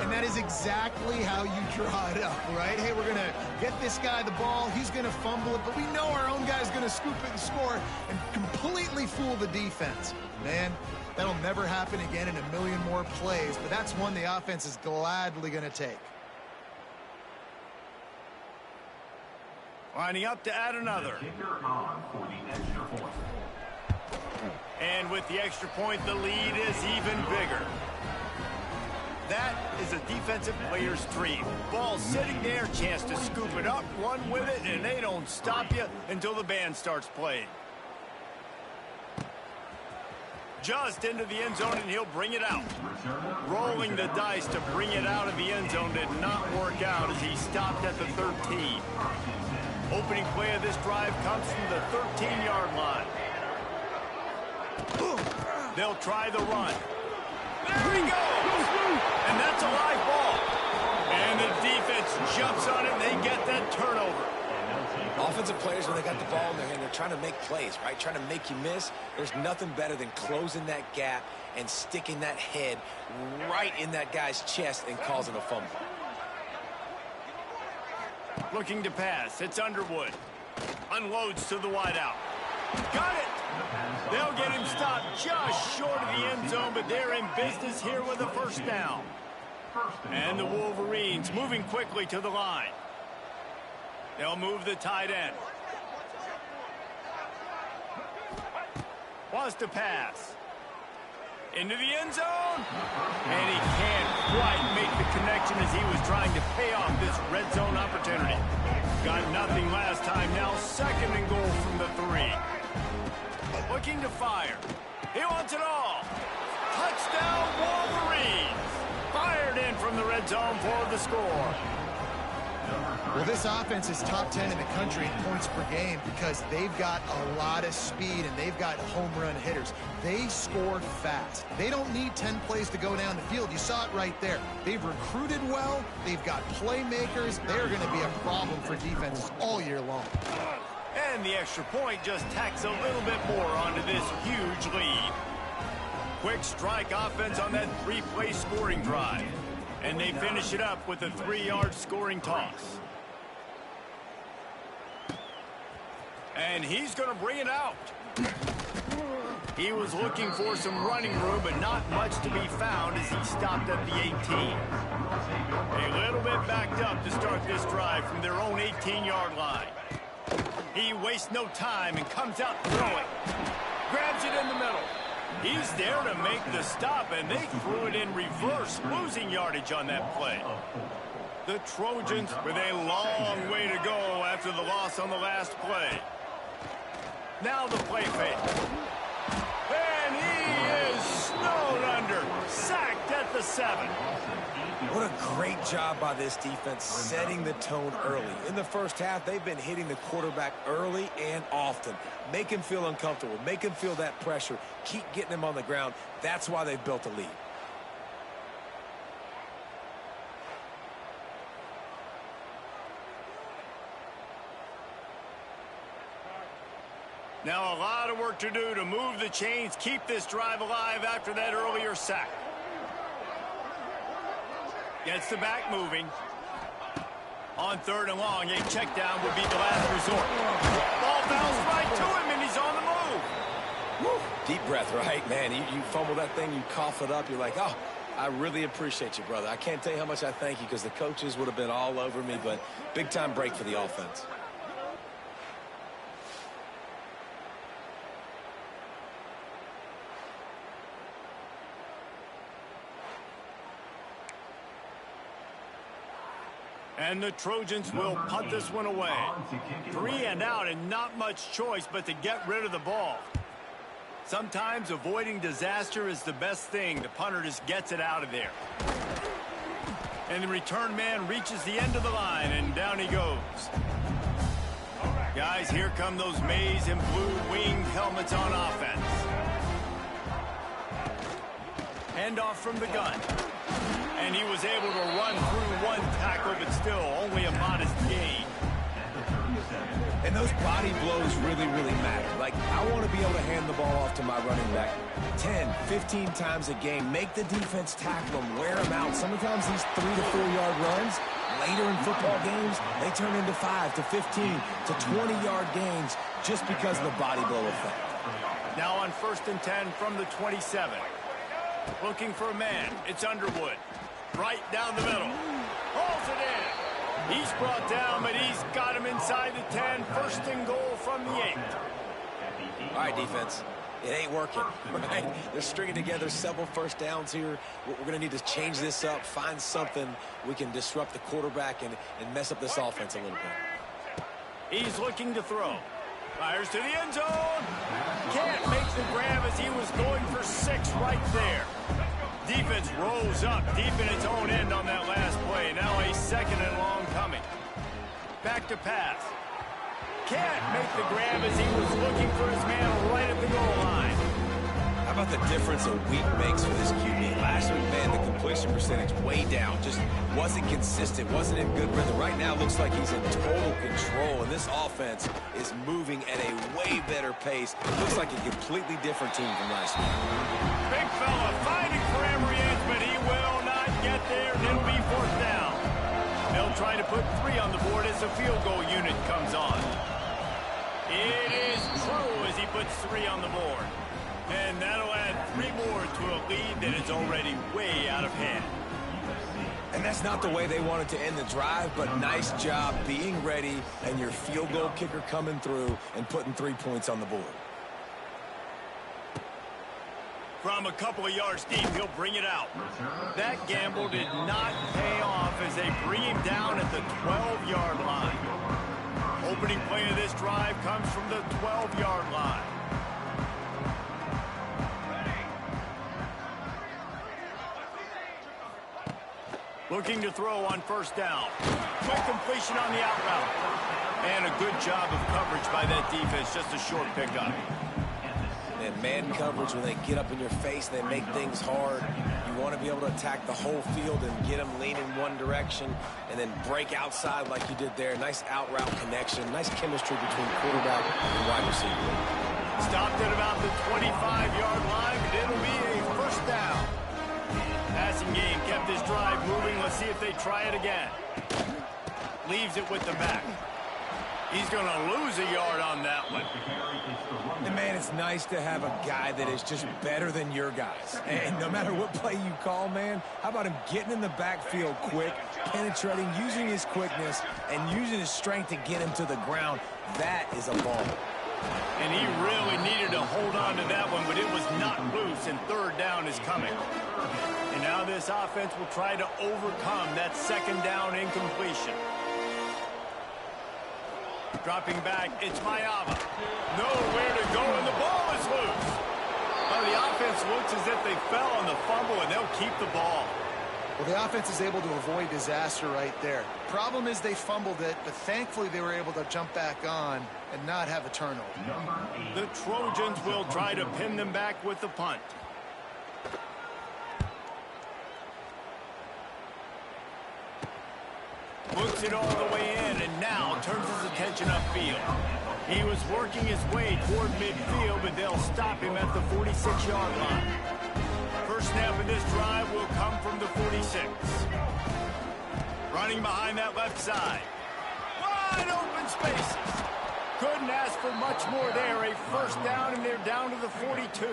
[SPEAKER 5] And that is exactly how you draw it up, right? Hey, we're going to get this guy the ball. He's going to fumble it, but we know our own guy's going to scoop it and score and completely fool the defense. Man, that'll never happen again in a million more plays, but that's one the offense is gladly going to take.
[SPEAKER 3] Lining up to add another. And with the extra point, the lead is even bigger. That is a defensive player's dream. Ball sitting there, chance to scoop it up, run with it, and they don't stop you until the band starts playing. Just into the end zone, and he'll bring it out. Rolling the dice to bring it out of the end zone did not work out as he stopped at the 13. Opening play of this drive comes from the 13-yard line. They'll try the run. There he goes! And that's a live ball. And the defense jumps on it, and they get that turnover.
[SPEAKER 4] Offensive players, when they got the ball in their hand, they're trying to make plays, right? Trying to make you miss. There's nothing better than closing that gap and sticking that head right in that guy's chest and causing a fumble.
[SPEAKER 3] Looking to pass. It's Underwood. Unloads to the wideout. Got it! They'll get him stopped just short of the end zone, but they're in business here with a first down. And the Wolverines moving quickly to the line. They'll move the tight end. Wants to pass. Into the end zone. And he can't quite make the connection as he was trying to pay off this red zone opportunity. Got nothing last time. Now 2nd and goal from the 3. Looking to fire. He wants it all. Touchdown, Wolverines. Fired in from the red zone for the score.
[SPEAKER 5] Well, this offense is top 10 in the country in points per game because they've got a lot of speed and they've got home run hitters. They score fast. They don't need 10 plays to go down the field. You saw it right there. They've recruited well. They've got playmakers. They're going to be a problem for defenses all year long.
[SPEAKER 3] And the extra point just tacks a little bit more onto this huge lead. Quick strike offense on that 3-play scoring drive. And they finish it up with a 3-yard scoring toss. And he's going to bring it out. He was looking for some running room, but not much to be found as he stopped at the 18. A little bit backed up to start this drive from their own 18-yard line. He wastes no time and comes out throwing. Grabs it in the middle. He's there to make the stop, and they threw it in reverse, losing yardage on that play. The Trojans with a long way to go after the loss on the last play. Now the play fake. And he is snowed under, sacked at the 7.
[SPEAKER 4] What a great job by this defense setting the tone early. In the first half, they've been hitting the quarterback early and often. Make him feel uncomfortable. Make him feel that pressure. Keep getting him on the ground. That's why they've built a lead.
[SPEAKER 3] Now a lot of work to do to move the chains, keep this drive alive after that earlier sack. Gets the back moving. On 3rd and long, a check down would be the last resort. Ball bounced right to him, and he's on the move.
[SPEAKER 4] Woo. Deep breath, right? Man, you fumble that thing, you cough it up, you're like, oh, I really appreciate you, brother. I can't tell you how much I thank you because the coaches would have been all over me, but big-time break for the offense.
[SPEAKER 3] And the Trojans will punt this one away. 3 and out and not much choice but to get rid of the ball. Sometimes avoiding disaster is the best thing. The punter just gets it out of there. And the return man reaches the end of the line, and down he goes. Guys, here come those maize and blue winged helmets on offense. Handoff from the gun. And he was able to run through one tackle, but still only a modest gain.
[SPEAKER 4] And those body blows really, really matter. Like, I want to be able to hand the ball off to my running back 10, 15 times a game. Make the defense tackle them, wear them out. Sometimes these 3 to 4 yard runs, later in football games, they turn into 5 to 15 to 20-yard gains just because of the body blow effect.
[SPEAKER 3] Now on 1st and 10 from the 27. Looking for a man. It's Underwood. Right down the middle. Holds it in. He's brought down, but he's got him inside the 10. 1st and goal from the 8.
[SPEAKER 4] All right, defense. It ain't working, right? They're stringing together several first downs here. We're going to need to change this up, find something we can disrupt the quarterback and mess up this offense a little bit.
[SPEAKER 3] He's looking to throw. Fires to the end zone. Can't make the grab as he was going for 6 right there. Defense rolls up deep in its own end on that last play. Now a 2nd and long coming. Back to pass. Can't make the grab as he was looking for his man right at the goal line.
[SPEAKER 4] How about the difference a week makes for this QB? Last week, man, the completion percentage way down. Just wasn't consistent, wasn't in good rhythm. Right now, looks like he's in total control, and this offense is moving at a way better pace. Looks like a completely different team from last week.
[SPEAKER 3] Big fella fighting for Emory Edge, but he will not get there, and it'll be 4th down. They'll try to put 3 on the board as the field goal unit comes on. It is true as he puts 3 on the board. And that'll add 3 more to a lead that is already way out of hand.
[SPEAKER 4] And that's not the way they wanted to end the drive, but nice job being ready and your field goal kicker coming through and putting 3 points on the board.
[SPEAKER 3] From a couple of yards deep, he'll bring it out. That gamble did not pay off as they bring him down at the 12-yard line. Opening play of this drive comes from the 12-yard line. Looking to throw on 1st down. Quick completion on the out route. And a good job of coverage by that defense. Just a short pickup.
[SPEAKER 4] And man coverage, when they get up in your face, they make things hard. You want to be able to attack the whole field and get them leaning one direction and then break outside like you did there. Nice out route connection. Nice chemistry between quarterback and wide receiver.
[SPEAKER 3] Stopped at about the 25-yard line, but it'll be a 1st down. Passing game kept his drive moving. Let's see if they try it again. Leaves it with the back. He's going to lose a yard on that one.
[SPEAKER 4] And, man, it's nice to have a guy that is just better than your guys. And no matter what play you call, man, how about him getting in the backfield quick, penetrating, using his quickness, and using his strength to get him to the ground. That is a ball.
[SPEAKER 3] And he really needed to hold on to that one, but it was not loose, and 3rd down is coming. And now this offense will try to overcome that 2nd down incompletion. Dropping back, it's Mayava. Nowhere to go, and the ball is loose. Well, the offense looks as if they fell on the fumble, and they'll keep the ball.
[SPEAKER 5] Well, the offense is able to avoid disaster right there. Problem is they fumbled it, but thankfully they were able to jump back on and not have a turnover.
[SPEAKER 3] The Trojans will try to pin them back with the punt. Looks it all the way in, and now turns his attention upfield. He was working his way toward midfield, but they'll stop him at the 46-yard line. First snap of this drive will come from the 46. Running behind that left side. Wide open spaces. Couldn't ask for much more there. A 1st down, and they're down to the 42.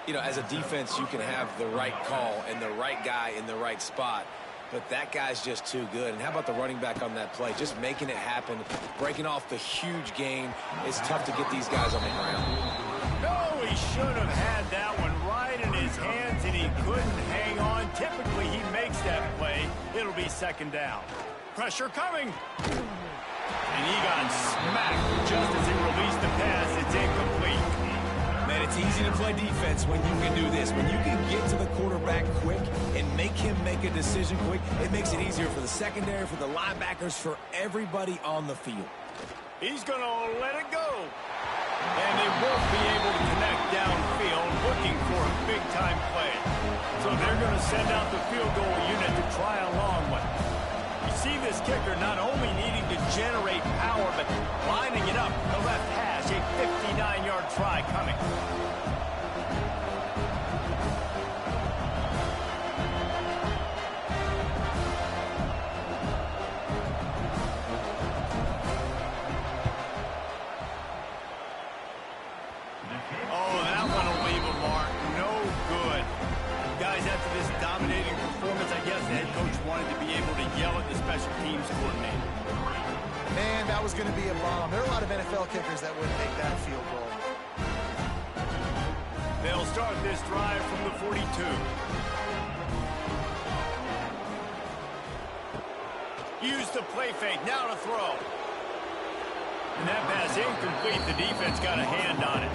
[SPEAKER 4] You know, as a defense, you can have the right call and the right guy in the right spot. But that guy's just too good. And how about the running back on that play? Just making it happen, breaking off the huge gain. It's tough to get these guys on the ground.
[SPEAKER 3] No, he should have had that one right in his hands, and he couldn't hang on. Typically, he makes that play. It'll be 2nd down. Pressure coming. And he got smacked just as he released the pass. It's incomplete.
[SPEAKER 4] Man, it's easy to play defense when you can do this. When you can get to the quarterback quick and make him make a decision quick, it makes it easier for the secondary, for the linebackers, for everybody on the field.
[SPEAKER 3] He's going to let it go. And they won't be able to connect downfield, looking for a big-time play. So they're going to send out the field goal unit to try a long one. You see this this kicker not only needing to generate power, but lining it up. The left hash, a 59-yard try coming. Oh, that one will leave a mark. No good. Guys, after this dominating performance, I guess the head coach wanted to be able to yell at the special teams coordinator.
[SPEAKER 5] Man, that was going to be a bomb. There are a lot of NFL kickers that wouldn't make that field goal.
[SPEAKER 3] They'll start this drive from the 42. Use the play fake. Now to throw. And that pass incomplete. The defense got a hand on it.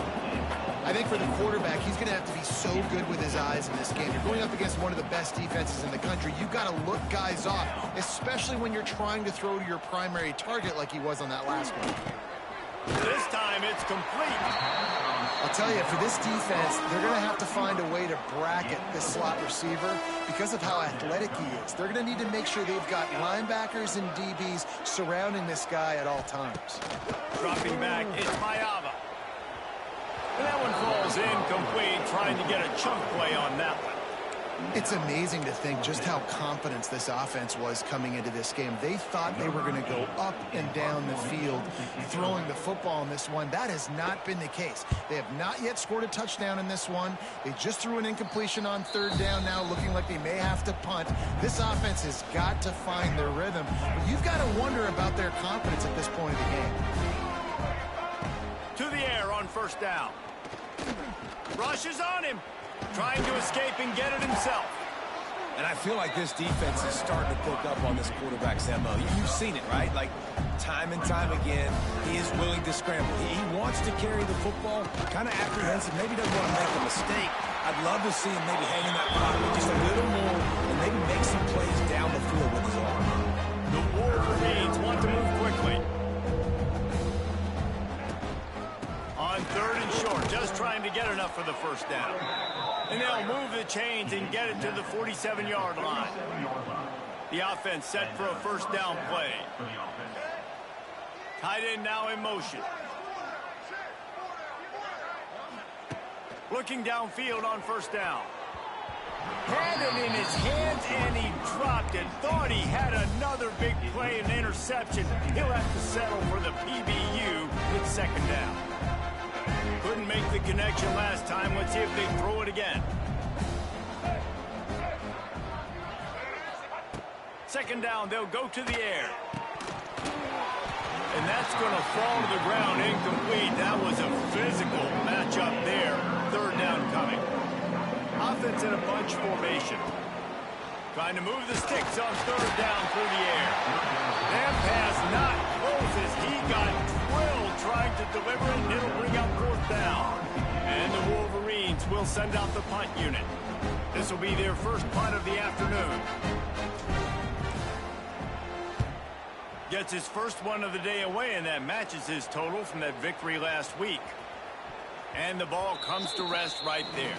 [SPEAKER 5] I think for the quarterback, he's going to have to be so good with his eyes in this game. You're going up against one of the best defenses in the country. You've got to look guys off, especially when you're trying to throw to your primary target like he was on that last one.
[SPEAKER 3] This time it's complete.
[SPEAKER 5] I'll tell you, for this defense, they're going to have to find a way to bracket this slot receiver because of how athletic he is. They're going to need to make sure they've got linebackers and DBs surrounding this guy at all times.
[SPEAKER 3] Dropping back, it's Mayava. And that one falls incomplete, trying to get a chunk play on that one.
[SPEAKER 5] It's amazing to think just how confident this offense was coming into this game. They thought they were going to go up and down the field throwing the football in this one. That has not been the case. They have not yet scored a touchdown in this one. They just threw an incompletion on third down now, looking like they may have to punt. This offense has got to find their rhythm. But you've got to wonder about their confidence at this point of the game.
[SPEAKER 3] To the air on first down. Rushes on him. Trying to escape and get it himself.
[SPEAKER 4] And I feel like this defense is starting to pick up on this quarterback's MO. You've seen it, right? Like, time and time again, he is willing to scramble. He wants to carry the football, kind of apprehensive, maybe doesn't want to make a mistake. I'd love to see him maybe hang in that pocket just a little more and maybe make some plays down the field with his arm.
[SPEAKER 3] The Wolverines want to move quickly. On third and short, just trying to get enough for the first down. And they'll move the chains and get it to the 47-yard line. The offense set for a first down play. Tight end now in motion. Looking downfield on first down. Had it in his hands and he dropped it. Thought he had another big play and interception. He'll have to settle for the PBU with second down. Couldn't make the connection last time. Let's see if they throw it again. Second down, they'll go to the air. And that's going to fall to the ground incomplete. That was a physical matchup there. Third down coming. Offense in a bunch formation. Trying to move the sticks on third down through the air. That pass not close as he got drilled trying to deliver it, and it'll bring up fourth down. And the Wolverines will send out the punt unit. This will be their first punt of the afternoon. Gets his first one of the day away, and that matches his total from that victory last week. And the ball comes to rest right there.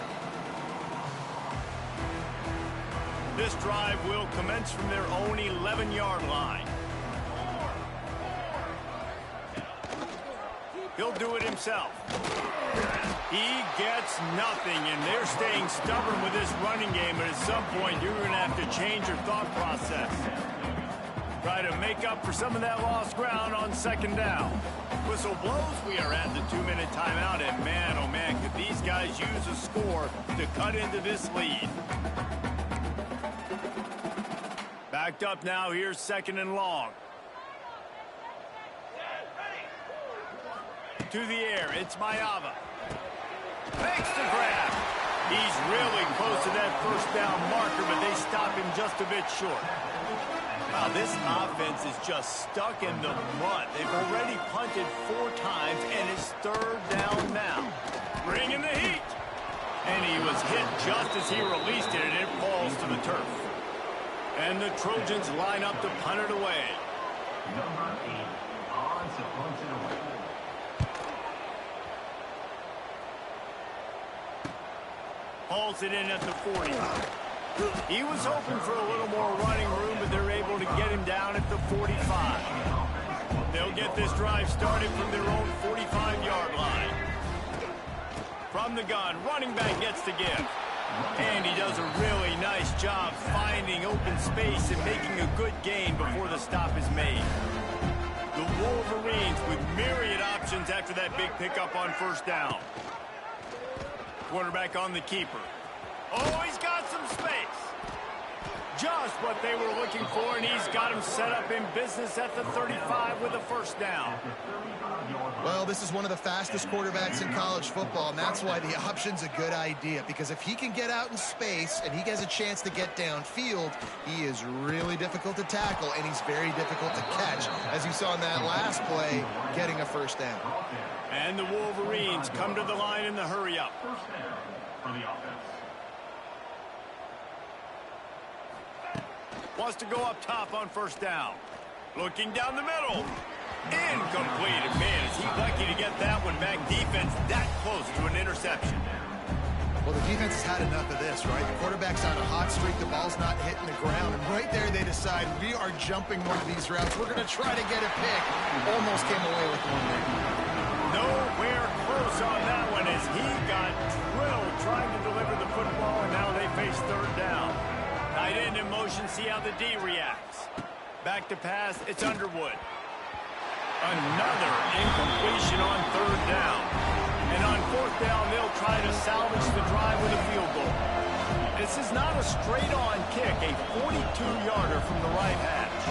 [SPEAKER 3] This drive will commence from their own 11-yard line. He'll do it himself. He gets nothing, and they're staying stubborn with this running game, but at some point you're going to have to change your thought process. Try to make up for some of that lost ground on second down. Whistle blows. We are at the 2-minute timeout, and man, oh man, could these guys use a score to cut into this lead. Backed up now, here's second and long. To the air, it's Mayava. Makes the grab. He's really close to that first down marker, but they stop him just a bit short. Wow, this offense is just stuck in the mud. They've already punted 4 times, and it's third down now. Bringing the heat. And he was hit just as he released it, and it falls to the turf. And the Trojans line up to punt it away.
[SPEAKER 2] Number 8 on to punt it away.
[SPEAKER 3] Hauls it in at the 40. He was hoping for a little more running room, but they're able to get him down at the 45. They'll get this drive started from their own 45-yard line. From the gun, running back gets the give. And he does a really nice job finding open space and making a good gain before the stop is made. The Wolverines with myriad options after that big pickup on first down. Quarterback on the keeper. Oh, he's got some space. Just what they were looking for, and he's got him set up in business at the 35 with a first down.
[SPEAKER 5] Well, this is one of the fastest quarterbacks in college football, and that's why the option's a good idea, because if he can get out in space and he has a chance to get downfield, he is really difficult to tackle, and he's very difficult to catch, as you saw in that last play, getting a first down.
[SPEAKER 3] And the Wolverines come to the line in the hurry-up.
[SPEAKER 2] First down for the offense.
[SPEAKER 3] Wants to go up top on first down. Looking down the middle. Incomplete. Man, is he lucky to get that one back. Defense that close to an interception.
[SPEAKER 5] Well, the defense has had enough of this, right? The quarterback's on a hot streak. The ball's not hitting the ground. And right there, they decide, we are jumping one of these routes. We're going to try to get a pick. Almost came away with one there.
[SPEAKER 3] Nowhere close on that one as he got drilled trying to deliver the football, and now they face third down. Tight end in motion, see how the D reacts. Back to pass, it's Underwood. Another incompletion on third down. And on fourth down, they'll try to salvage the drive with a field goal. This is not a straight-on kick, a 42-yarder from the right hash.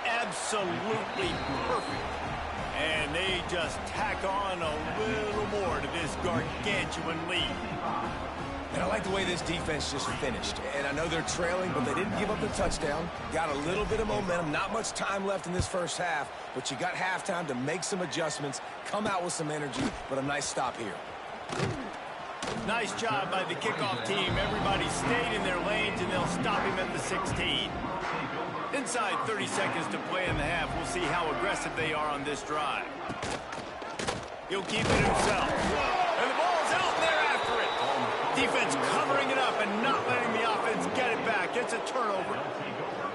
[SPEAKER 3] Absolutely perfect. And they just tack on a little more to this gargantuan lead.
[SPEAKER 4] And I like the way this defense just finished. And I know they're trailing, but they didn't give up the touchdown. Got a little bit of momentum. Not much time left in this first half, but you got halftime to make some adjustments, come out with some energy, but a nice stop here.
[SPEAKER 3] Nice job by the kickoff team. Everybody stayed in their lanes, and they'll stop him at the 16. Inside 30 seconds to play in the half. We'll see how aggressive they are on this drive. He'll keep it himself. And the ball's out, and they're after it. Defense covering it up and not letting the offense get it back. It's a turnover.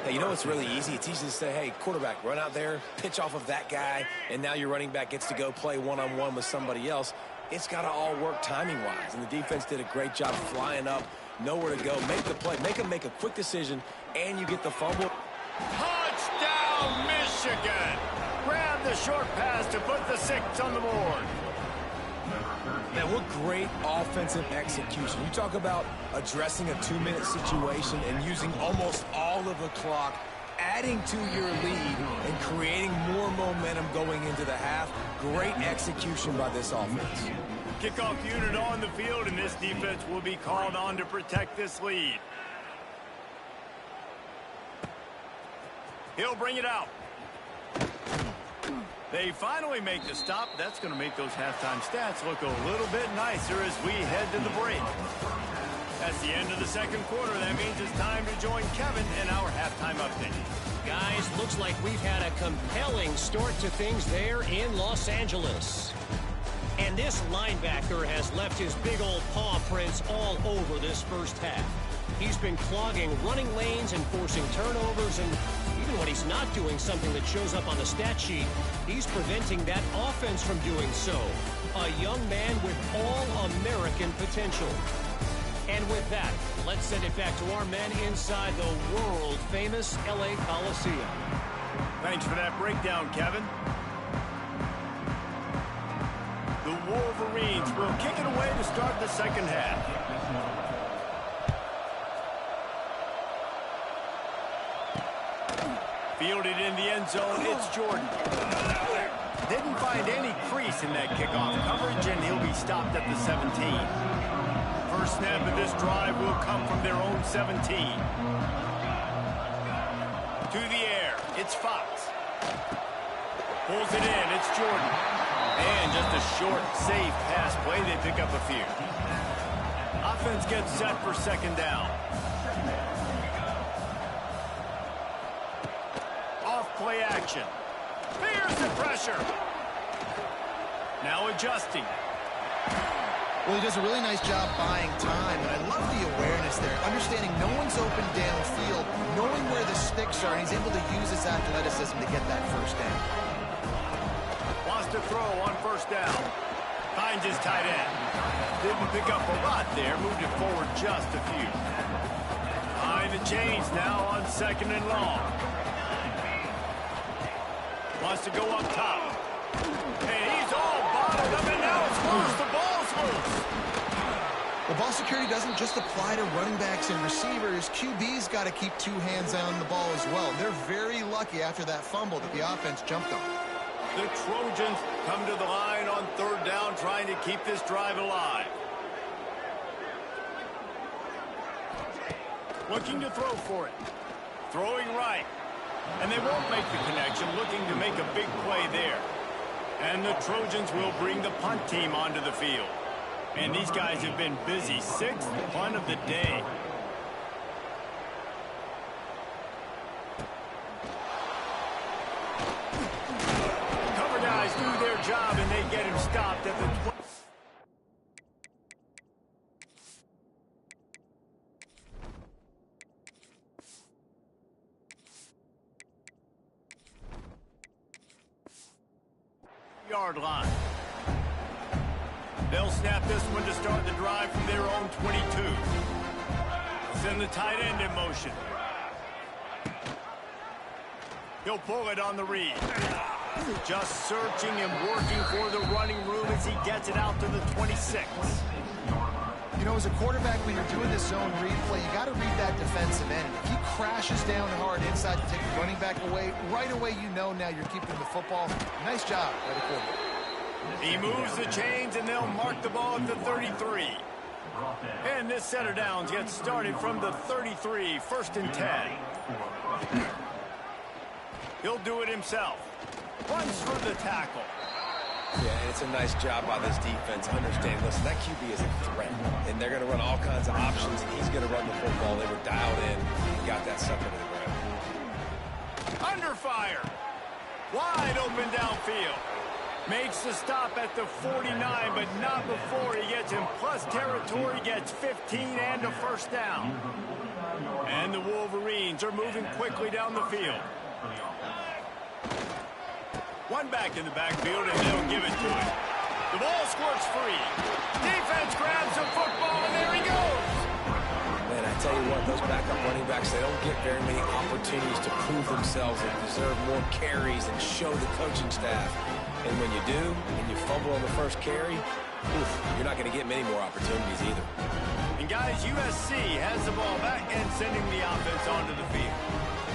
[SPEAKER 4] Hey, you know what's really easy? It's easy to say, hey, quarterback, run out there, pitch off of that guy, and now your running back gets to go play one-on-one with somebody else. It's got to all work timing-wise, and the defense did a great job flying up, nowhere to go, make the play, make them make a quick decision, and you get the fumble.
[SPEAKER 3] Touchdown, Michigan! Grab the short pass to put the 6 on the board.
[SPEAKER 4] Man, what great offensive execution. You talk about addressing a 2-minute situation and using almost all of the clock, adding to your lead and creating more momentum going into the half. Great execution by this offense.
[SPEAKER 3] Kickoff unit on the field, and this defense will be called on to protect this lead. He'll bring it out. They finally make the stop. That's going to make those halftime stats look a little bit nicer as we head to the break. That's the end of the second quarter. That means it's time to join Kevin in our halftime update.
[SPEAKER 6] Guys, looks like we've had a compelling start to things there in Los Angeles. And this linebacker has left his big old paw prints all over this first half. He's been clogging running lanes and forcing turnovers, and even when he's not doing something that shows up on the stat sheet, he's preventing that offense from doing so. A young man with all-American potential. And with that, let's send it back to our men inside the world-famous LA Coliseum.
[SPEAKER 3] Thanks for that breakdown, Kevin. The Wolverines will kick it away to start the second half. Fielded in the end zone, it's Jordan. Didn't find any crease in that kickoff coverage, and he'll be stopped at the 17. First snap of this drive will come from their own 17. To the air, it's Fox. Pulls it in, it's Jordan. And just a short, safe pass play, they pick up a few. Offense gets set for second down. Off play action. Fears the pressure. Now adjusting.
[SPEAKER 5] Well, he does a really nice job buying time, and I love the awareness there. Understanding no one's open downfield, knowing where the sticks are, and he's able to use his athleticism to get that first down.
[SPEAKER 3] Wants to throw on first down. Finds his tight end. Didn't pick up a lot there. Moved it forward just a few. Behind the chains now on 2nd and long. Wants to go up top. And he's all bottled up, and now it's loose. The ball's loose.
[SPEAKER 5] Well, ball security doesn't just apply to running backs and receivers. QB's got to keep 2 hands on the ball as well. They're very lucky after that fumble that the offense jumped on.
[SPEAKER 3] The Trojans come to the line on 3rd down, trying to keep this drive alive. Looking to throw for it. Throwing right. And they won't make the connection, looking to make a big play there. And the Trojans will bring the punt team onto the field. And these guys have been busy. 6th punt of the day. Cover guys do their job, and they get him stopped at the 20. Yard line. They'll snap this one to start the drive from their own 22. Send the tight end in motion. He'll pull it on the read. Just searching and working for the running room as he gets it out to the 26.
[SPEAKER 5] You know, as a quarterback, when you're doing this zone read play, you got to read that defensive end. If he crashes down hard inside to take the running back away, right away you know now you're keeping the football. Nice job by the quarterback.
[SPEAKER 3] He moves the chains, and they'll mark the ball at the 33. And this set of downs gets started from the 33, 1st and 10. He'll do it himself. Runs through the tackle.
[SPEAKER 4] Yeah, and it's a nice job by this defense. Understand, listen, that QB is a threat, and they're going to run all kinds of options, and he's going to run the football. They were dialed in and got that sucker to the ground.
[SPEAKER 3] Under fire. Wide open downfield. Makes the stop at the 49, but not before he gets in plus territory, gets 15 and a first down. And the Wolverines are moving quickly down the field. One back in the backfield, and they'll give it to him. The ball squirts free. Defense grabs the football, and there he goes.
[SPEAKER 4] Man, I tell you what, those backup running backs, they don't get very many opportunities to prove themselves and deserve more carries and show the coaching staff. And when you do, and you fumble on the first carry, you're not going to get many more opportunities either.
[SPEAKER 3] And guys, USC has the ball back and sending the offense onto the field.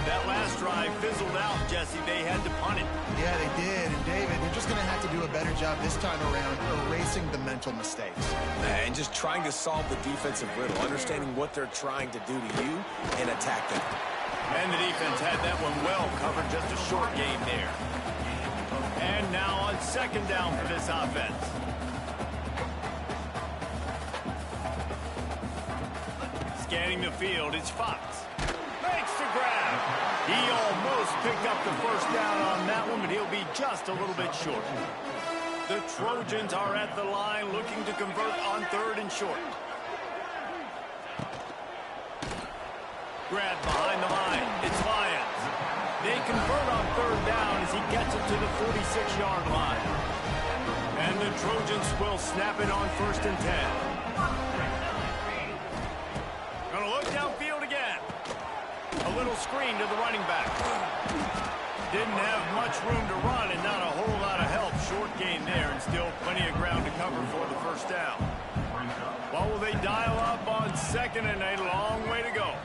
[SPEAKER 3] That last drive fizzled out, Jesse. They had to punt it.
[SPEAKER 5] Yeah, they did. And David, they're just going to have to do a better job this time around erasing the mental mistakes.
[SPEAKER 4] And just trying to solve the defensive riddle, understanding what they're trying to do to you and attack them.
[SPEAKER 3] And the defense had that one well covered, just a short game there. And now on 2nd down for this offense. Scanning the field, it's Fox. Makes the grab. He almost picked up the first down on that one, but he'll be just a little bit short. The Trojans are at the line looking to convert on 3rd and short. Grab behind the line. It's Lions. They convert on 3rd down as he gets it to the 46-yard line. And the Trojans will snap it on 1st and 10. Gonna look downfield again. A little screen to the running back. Didn't have much room to run and not a whole lot of help. Short gain there and still plenty of ground to cover for the first down. Well, will they dial up on 2nd and a long way to go?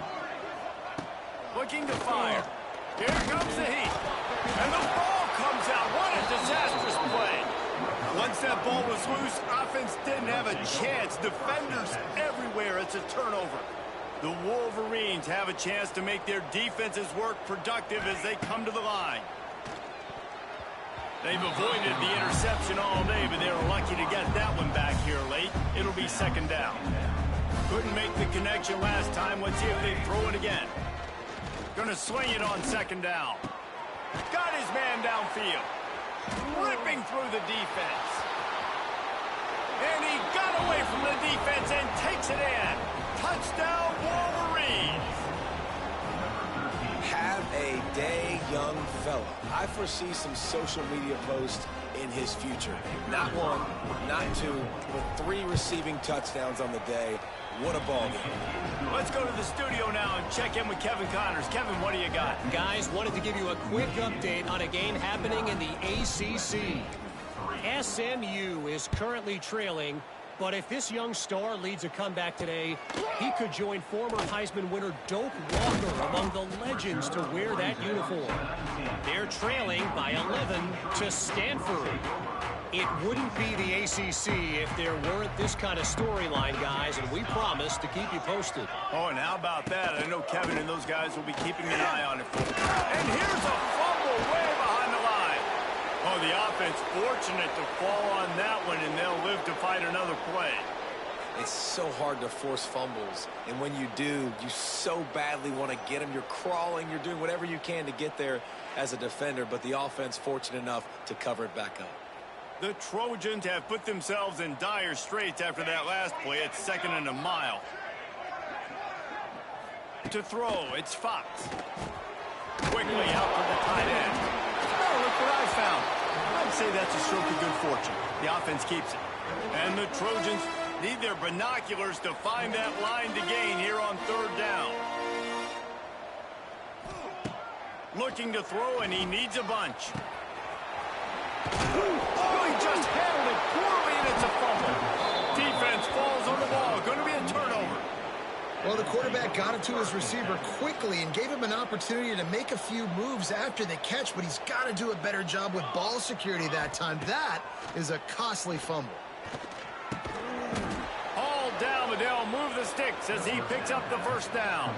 [SPEAKER 3] Looking to fire. Here comes the heat. And the ball comes out. What a disastrous play. Once that ball was loose, offense didn't have a chance. Defenders everywhere. It's a turnover. The Wolverines have a chance to make their defenses work productive as they come to the line. They've avoided the interception all day, but they're lucky to get that one back here late. It'll be 2nd down. Couldn't make the connection last time. Let's see if they throw it again. Gonna swing it on 2nd down. Got his man downfield. Ripping through the defense. And he got away from the defense and takes it in. Touchdown, Wolverines.
[SPEAKER 4] Have a day, young fella. I foresee some social media posts in his future. Not one, not two, but 3 receiving touchdowns on the day. What a ball game.
[SPEAKER 3] Let's go to the studio now and check in with Kevin Connors. Kevin, what do you got?
[SPEAKER 6] Guys, wanted to give you a quick update on a game happening in the ACC. SMU is currently trailing, but if this young star leads a comeback today, he could join former Heisman winner Doak Walker among the legends to wear that uniform. They're trailing by 11 to Stanford. It wouldn't be the ACC if there weren't this kind of storyline, guys, and we promise to keep you posted.
[SPEAKER 3] Oh, and how about that? I know Kevin and those guys will be keeping an eye on it for you. And here's a fumble way behind the line. Oh, the offense fortunate to fall on that one, and they'll live to fight another play.
[SPEAKER 4] It's so hard to force fumbles, and when you do, you so badly want to get them. You're crawling, you're doing whatever you can to get there as a defender, but the offense fortunate enough to cover it back up.
[SPEAKER 3] The Trojans have put themselves in dire straits after that last play. It's 2nd and a mile. To throw, it's Fox. Quickly out for the tight end. Oh, look what I found. I'd say that's a stroke of good fortune. The offense keeps it. And the Trojans need their binoculars to find that line to gain here on 3rd down. Looking to throw, and he needs a bunch. Oh, he just handled it poorly, and it's a fumble. Defense falls on the ball. Going to be a turnover.
[SPEAKER 5] Well, the quarterback got it to his receiver quickly and gave him an opportunity to make a few moves after the catch, but he's got to do a better job with ball security that time. That is a costly fumble.
[SPEAKER 3] All down, but they'll move the sticks as he picks up the 1st down.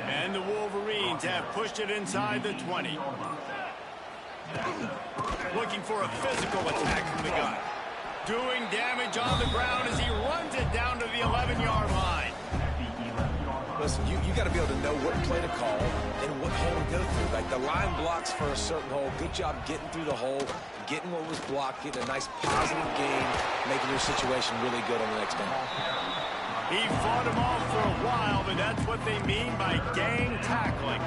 [SPEAKER 3] And the Wolverines have pushed it inside the 20. Looking for a physical attack from the guy. Doing damage on the ground as he runs it down to the 11-yard line.
[SPEAKER 4] Listen, you got to be able to know what play to call and what hole to go through. Like the line blocks for a certain hole. Good job getting through the hole, getting what was blocked, getting a nice positive gain, making your situation really good on the next down.
[SPEAKER 3] He fought him off for a while, but that's what they mean by gang tackling.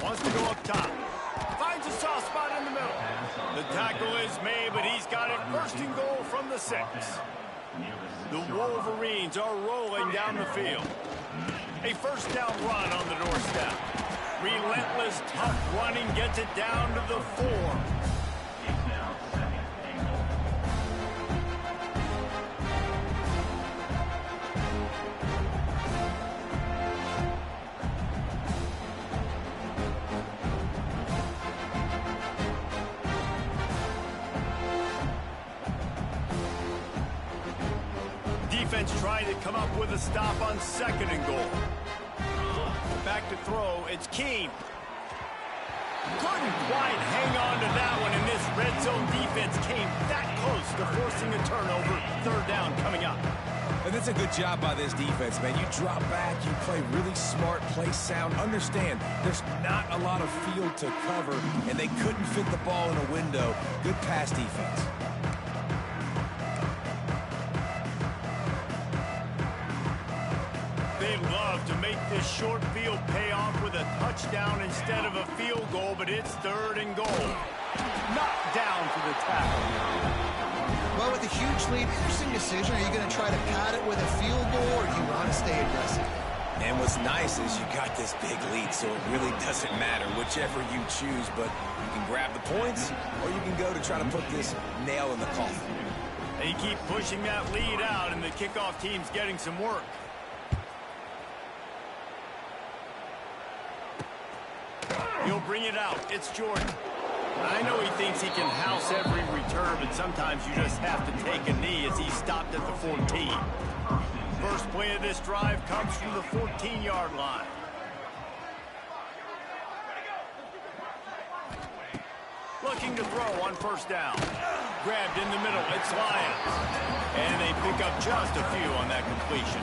[SPEAKER 3] Wants to go up top. Finds a soft spot in the middle. The tackle is made, but he's got it 1st and goal from the 6. The Wolverines are rolling down the field. A 1st down run on the doorstep. Relentless, tough running gets it down to the 4. Defense trying to come up with a stop on 2nd and goal. Back to throw, it's Keene. Couldn't quite hang on to that one, and this red zone defense came that close to forcing a turnover. 3rd down coming up.
[SPEAKER 4] And that's a good job by this defense, man. You drop back, you play really smart, play sound. Understand, there's not a lot of field to cover, and they couldn't fit the ball in a window. Good pass defense.
[SPEAKER 3] They love to make this short field pay off with a touchdown instead of a field goal, but it's 3rd and goal. Knocked down for the tackle.
[SPEAKER 5] Well, with a huge lead, interesting decision. Are you going to try to pad it with a field goal, or do you want to stay aggressive?
[SPEAKER 4] And what's nice is you got this big lead, so it really doesn't matter whichever you choose, but you can grab the points, or you can go to try to put this nail in the coffin.
[SPEAKER 3] They keep pushing that lead out, and the kickoff team's getting some work. He'll bring it out. It's Jordan. I know he thinks he can house every return, but sometimes you just have to take a knee as he stopped at the 14. First play of this drive comes from the 14-yard line. looking to throw on first down. Grabbed in the middle, it's Lions. And they pick up just a few on that completion.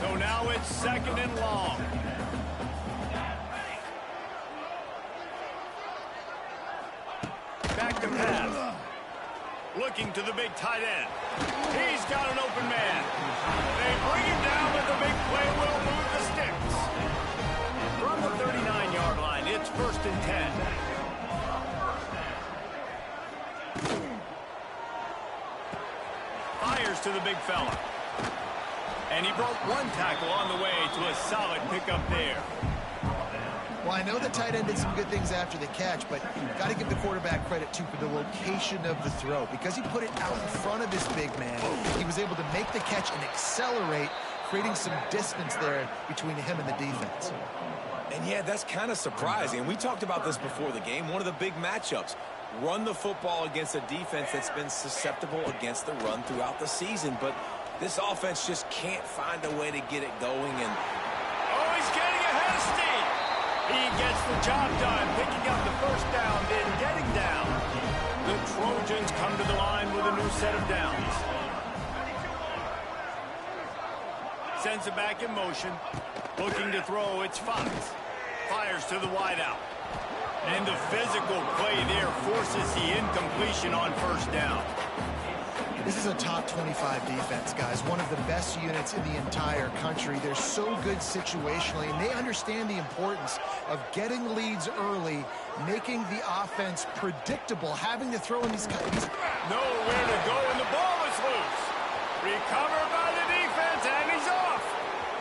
[SPEAKER 3] So now it's 2nd and long. Back to pass. Looking to the big tight end. He's got an open man. They bring him down, but the big play will move the sticks. From the 39-yard line, it's 1st and 10. Fires to the big fella. And he broke one tackle on the way to a solid pickup there.
[SPEAKER 5] Well, I know the tight end did some good things after the catch, but got to give the quarterback credit, too, for the location of the throw. Because he put it out in front of his big man, he was able to make the catch and accelerate, creating some distance there between him and the defense.
[SPEAKER 4] And, yeah, that's kind of surprising. We talked about this before the game. One of the big matchups. Run the football against a defense that's been susceptible against the run throughout the season. But this offense just can't find a way to get it going. And
[SPEAKER 3] oh, he's getting ahead of steam. He gets the job done, picking up the first down, then getting down. The Trojans come to the line with a new set of downs. Sends it back in motion. Looking to throw, it's Fox. Fires to the wideout. And the physical play there forces the incompletion on first down.
[SPEAKER 5] This is a top 25 defense, guys. One of the best units in the entire country. They're so good situationally, and they understand the importance of getting leads early, making the offense predictable, having to throw in these...
[SPEAKER 3] Nowhere to go, and the ball is loose. Recovered by the defense, and he's off.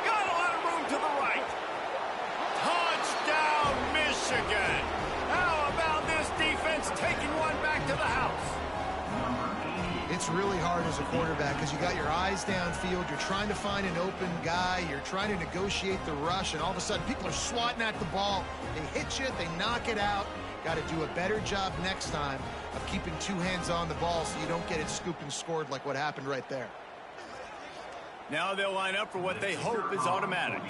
[SPEAKER 3] Got a lot of room to the right. Touchdown, Michigan. How about this defense taking one back to the house?
[SPEAKER 5] It's really hard as a quarterback because you got your eyes downfield, you're trying to find an open guy, you're trying to negotiate the rush, and all of a sudden people are swatting at the ball. They hit you, they knock it out. Got to do a better job next time of keeping two hands on the ball so you don't get it scooped and scored like what happened right there.
[SPEAKER 3] Now they'll line up for what they hope is automatic.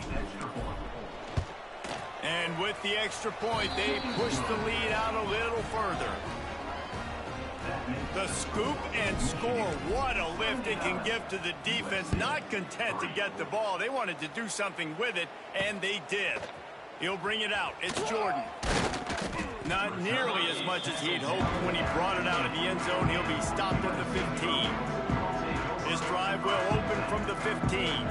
[SPEAKER 3] And with the extra point, they push the lead out a little further. The scoop and score, what a lift it can give to the defense. Not content to get the ball, they wanted to do something with it, and they did. He'll bring it out. It's Jordan. Not nearly as much as he'd hoped when he brought it out of the end zone. He'll be stopped at the 15. This drive will open from the 15.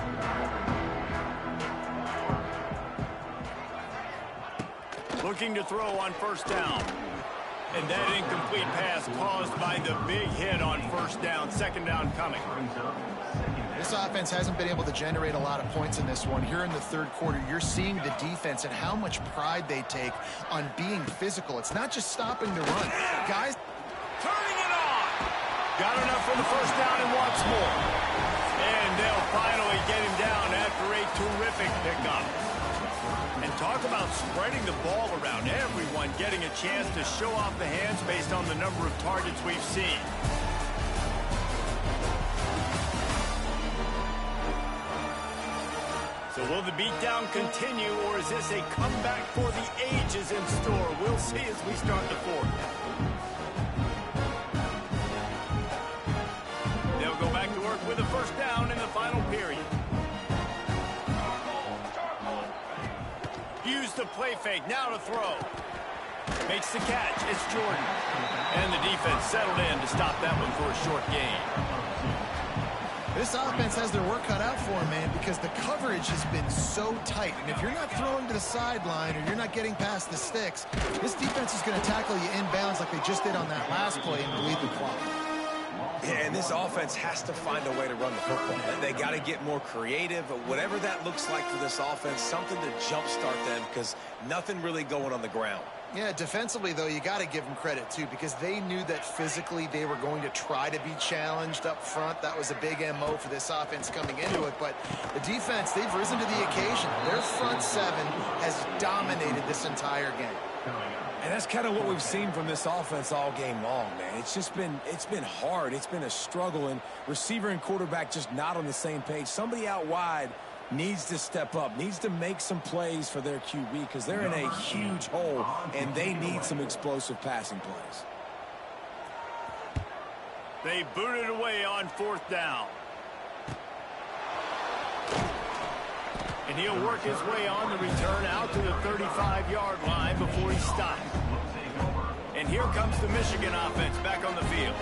[SPEAKER 3] Looking to throw on first down. And that incomplete pass caused by the big hit on first down. Second down coming.
[SPEAKER 5] This offense hasn't been able to generate a lot of points in this one. Here in the third quarter, you're seeing the defense and how much pride they take on being physical. It's not just stopping the run. Guys,
[SPEAKER 3] turning it on. Got enough for the first down and wants more. And they'll finally get him down after a terrific pickup. And talk about spreading the ball around. Everyone getting a chance to show off the hands based on the number of targets we've seen. So will the beatdown continue, or is this a comeback for the ages in store? We'll see as we start the fourth. They'll go back to work with a first down in the final period. Use the play fake, now to throw. Makes the catch, it's Jordan. And the defense settled in to stop that one for a short gain.
[SPEAKER 5] this offense has their work cut out for them, man, because the coverage has been so tight. And if you're not throwing to the sideline or you're not getting past the sticks, this defense is going to tackle you inbounds like they just did on that last play and bleed the clock.
[SPEAKER 4] Yeah, and this offense has to find a way to run the football. They got to get more creative, whatever that looks like for this offense, something to jumpstart them because nothing really going on the ground.
[SPEAKER 5] Yeah, defensively, though, you got to give them credit, too, because they knew that physically they were going to try to be challenged up front. That was a big MO for this offense coming into it. But the defense, they've risen to the occasion. Their front seven has dominated this entire game.
[SPEAKER 4] And that's kind of what we've seen from this offense all game long, man. It's been hard. It's been a struggle, and receiver and quarterback just not on the same page. Somebody out wide needs to step up, needs to make some plays for their QB because they're in a huge hole, and they need some explosive passing plays.
[SPEAKER 3] They booted away on 4th down. And he'll work his way on the return out to the 35-yard line before he stopped. And here comes the Michigan offense back on the field.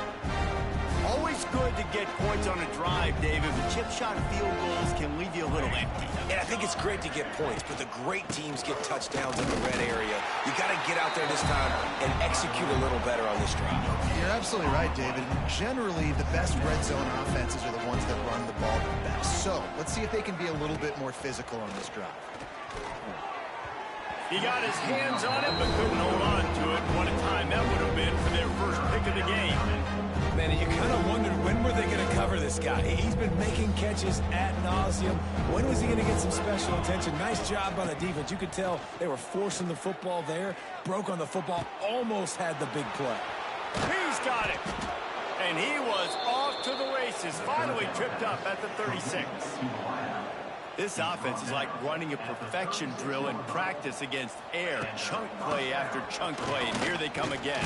[SPEAKER 7] Always good to get points on a drive, David, but chip shot field goals can leave you a little empty.
[SPEAKER 4] And I think it's great to get points, but the great teams get touchdowns in the red area. You got to get out there this time and execute a little better on this drive.
[SPEAKER 5] You're absolutely right, David. Generally, the best red zone offenses are the ones that run the ball the best. So let's see if they can be a little bit more physical on this drive.
[SPEAKER 3] He got his hands on it, but couldn't hold on to it. What a time that would have been for their first pick of the game.
[SPEAKER 4] Man, you kind of wondered when were they going to cover this guy. He's been making catches ad nauseum. When was he going to get some special attention? Nice job by the defense. You could tell they were forcing the football there. Broke on the football, almost had the big play.
[SPEAKER 3] He's got it. And he was off to the races. Finally tripped up at the 36.
[SPEAKER 7] This offense is like running a perfection drill in practice against air. Chunk play after chunk play, and here they come again.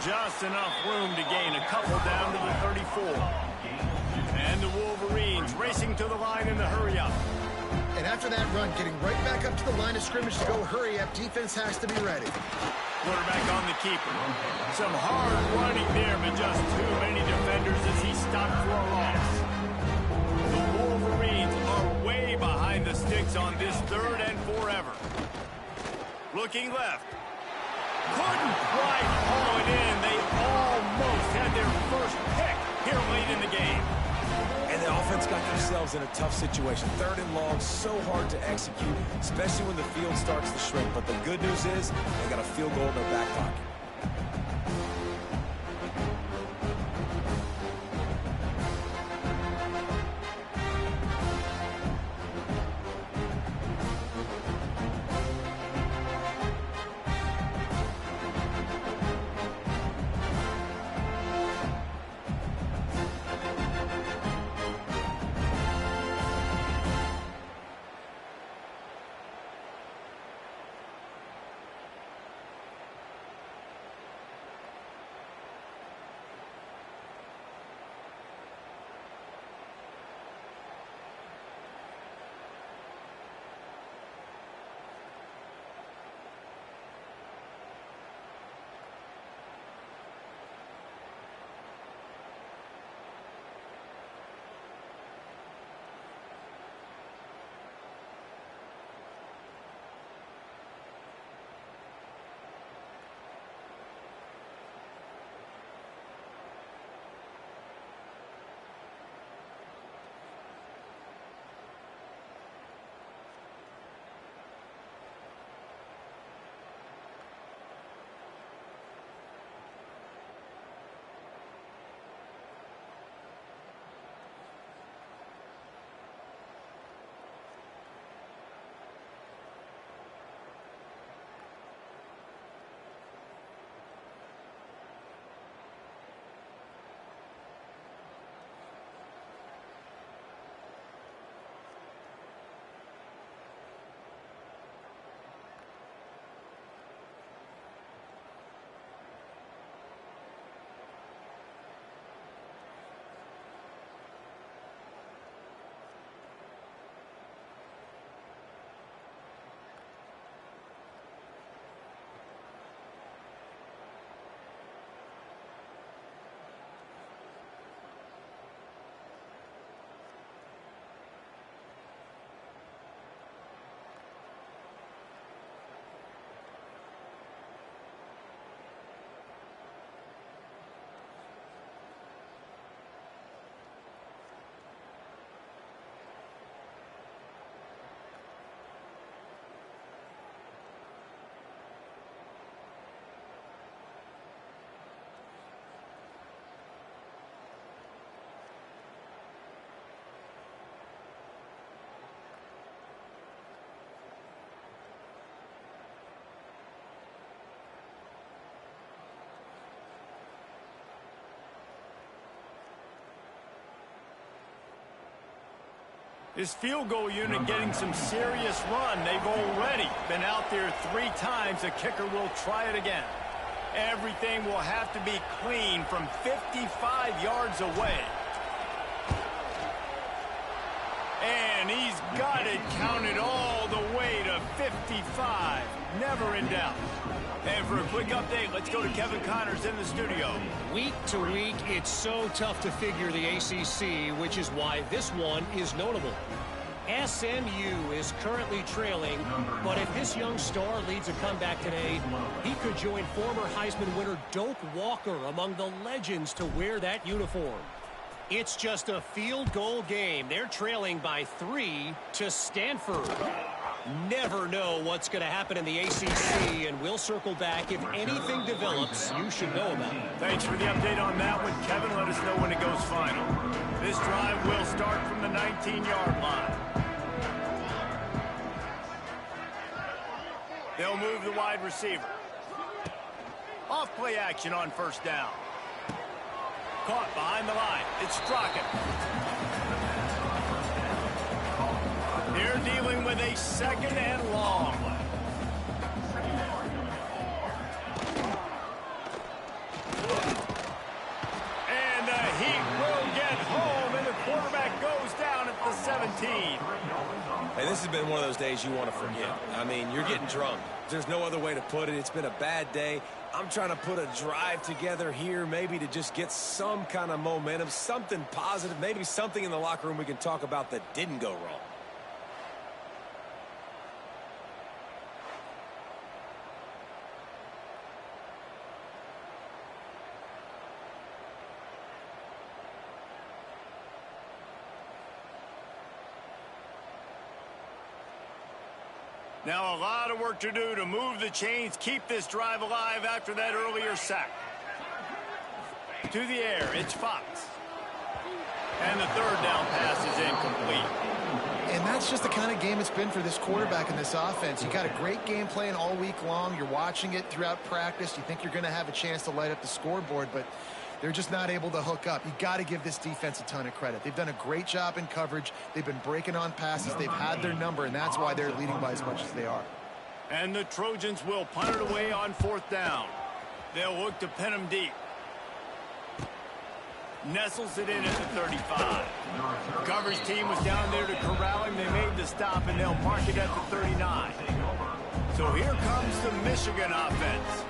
[SPEAKER 3] Just enough room to gain a couple down to the 34. And the Wolverines racing to the line in the hurry-up.
[SPEAKER 5] And after that run, getting right back up to the line of scrimmage to go hurry up, defense has to be ready.
[SPEAKER 3] Quarterback on the keeper. Some hard running there, but just too many defenders as he stopped for a loss. The Wolverines are way behind the sticks on this 3rd and forever. Looking left. Couldn't quite haul it in. They almost had their first pick here late in the game.
[SPEAKER 4] And the offense got themselves in a tough situation. 3rd and long, so hard to execute, especially when the field starts to shrink. But the good news is they got a field goal in their back pocket.
[SPEAKER 7] His field goal unit getting some serious run. They've already been out there 3 times. The kicker will try it again. Everything will have to be clean from 55 yards away. And he's got it counted all the way to 55. Never in doubt. And for a quick update, let's go to Kevin Connors in the studio.
[SPEAKER 6] Week to week, it's so tough to figure the ACC, which is why this one is notable. SMU is currently trailing, but if this young star leads a comeback today, he could join former Heisman winner Doak Walker among the legends to wear that uniform. It's just a field goal game. They're trailing by 3 to Stanford. Never know what's going to happen in the ACC, and we'll circle back if anything develops you should know about.
[SPEAKER 7] Thanks for the update on that one, Kevin. Let us know when it goes final. This drive will start from the 19-yard line. They'll move the wide receiver. Off play action on first down. Caught behind the line. It's Strocken. They're dealing with a 2nd and long. And the Heat will get home, and the quarterback goes down at the 17.
[SPEAKER 4] Hey, this has been one of those days you want to forget. I mean, you're getting drunk. There's no other way to put it. It's been a bad day. I'm trying to put a drive together here, maybe to just get some kind of momentum, something positive, maybe something in the locker room we can talk about that didn't go wrong.
[SPEAKER 7] Now a lot of work to do to move the chains, keep this drive alive after that earlier sack. To the air, it's Fox. And the 3rd down pass is incomplete.
[SPEAKER 5] And that's just the kind of game it's been for this quarterback in this offense. You got a great game plan all week long. You're watching it throughout practice. You think you're going to have a chance to light up the scoreboard, but they're just not able to hook up. You got to give this defense a ton of credit. They've done a great job in coverage. They've been breaking on passes. They've had their number, and that's why they're leading by as much as they are.
[SPEAKER 7] And the Trojans will punt it away on 4th down. They'll look to pin them deep. Nestles it in at the 35. Coverage team was down there to corral him. They made the stop, and they'll mark it at the 39. So here comes the Michigan offense.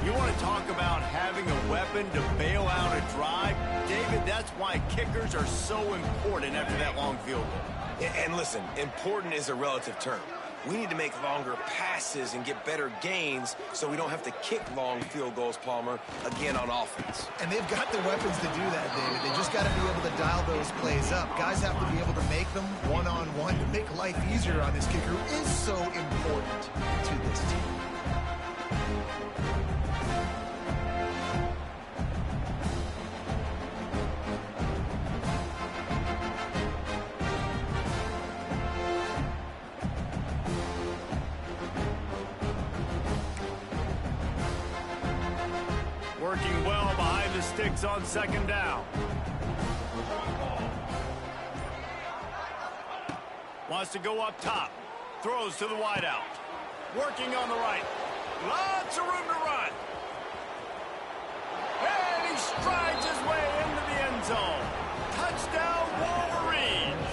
[SPEAKER 7] You want to talk about having a weapon to bail out a drive? David, that's why kickers are so important after that long field goal.
[SPEAKER 4] And listen, important is a relative term. We need to make longer passes and get better gains so we don't have to kick long field goals, Palmer, again on offense.
[SPEAKER 5] And they've got the weapons to do that, David. They just got to be able to dial those plays up. Guys have to be able to make them one-on-one to make life easier on this kicker, who is so important to this team.
[SPEAKER 7] Working well behind the sticks on 2nd down. Wants to go up top. Throws to the wideout. Working on the right. Lots of room to run. And he strides his way into the end zone. Touchdown, Wolverines.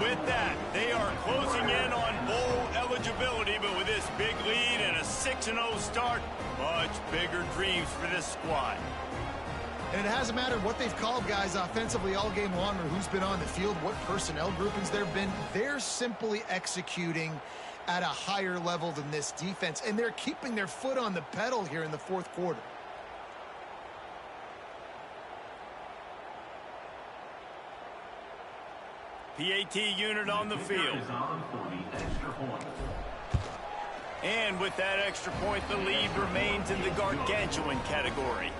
[SPEAKER 7] With that, they are closing in on bowl eligibility, but with this big lead and a 6-0 start, much bigger dreams for this squad.
[SPEAKER 5] And it hasn't mattered what they've called guys offensively all game long or who's been on the field, what personnel groupings there have been. They're simply executing at a higher level than this defense, and they're keeping their foot on the pedal here in the 4th quarter.
[SPEAKER 7] PAT unit on the field. And with that extra point, the lead remains in the gargantuan category.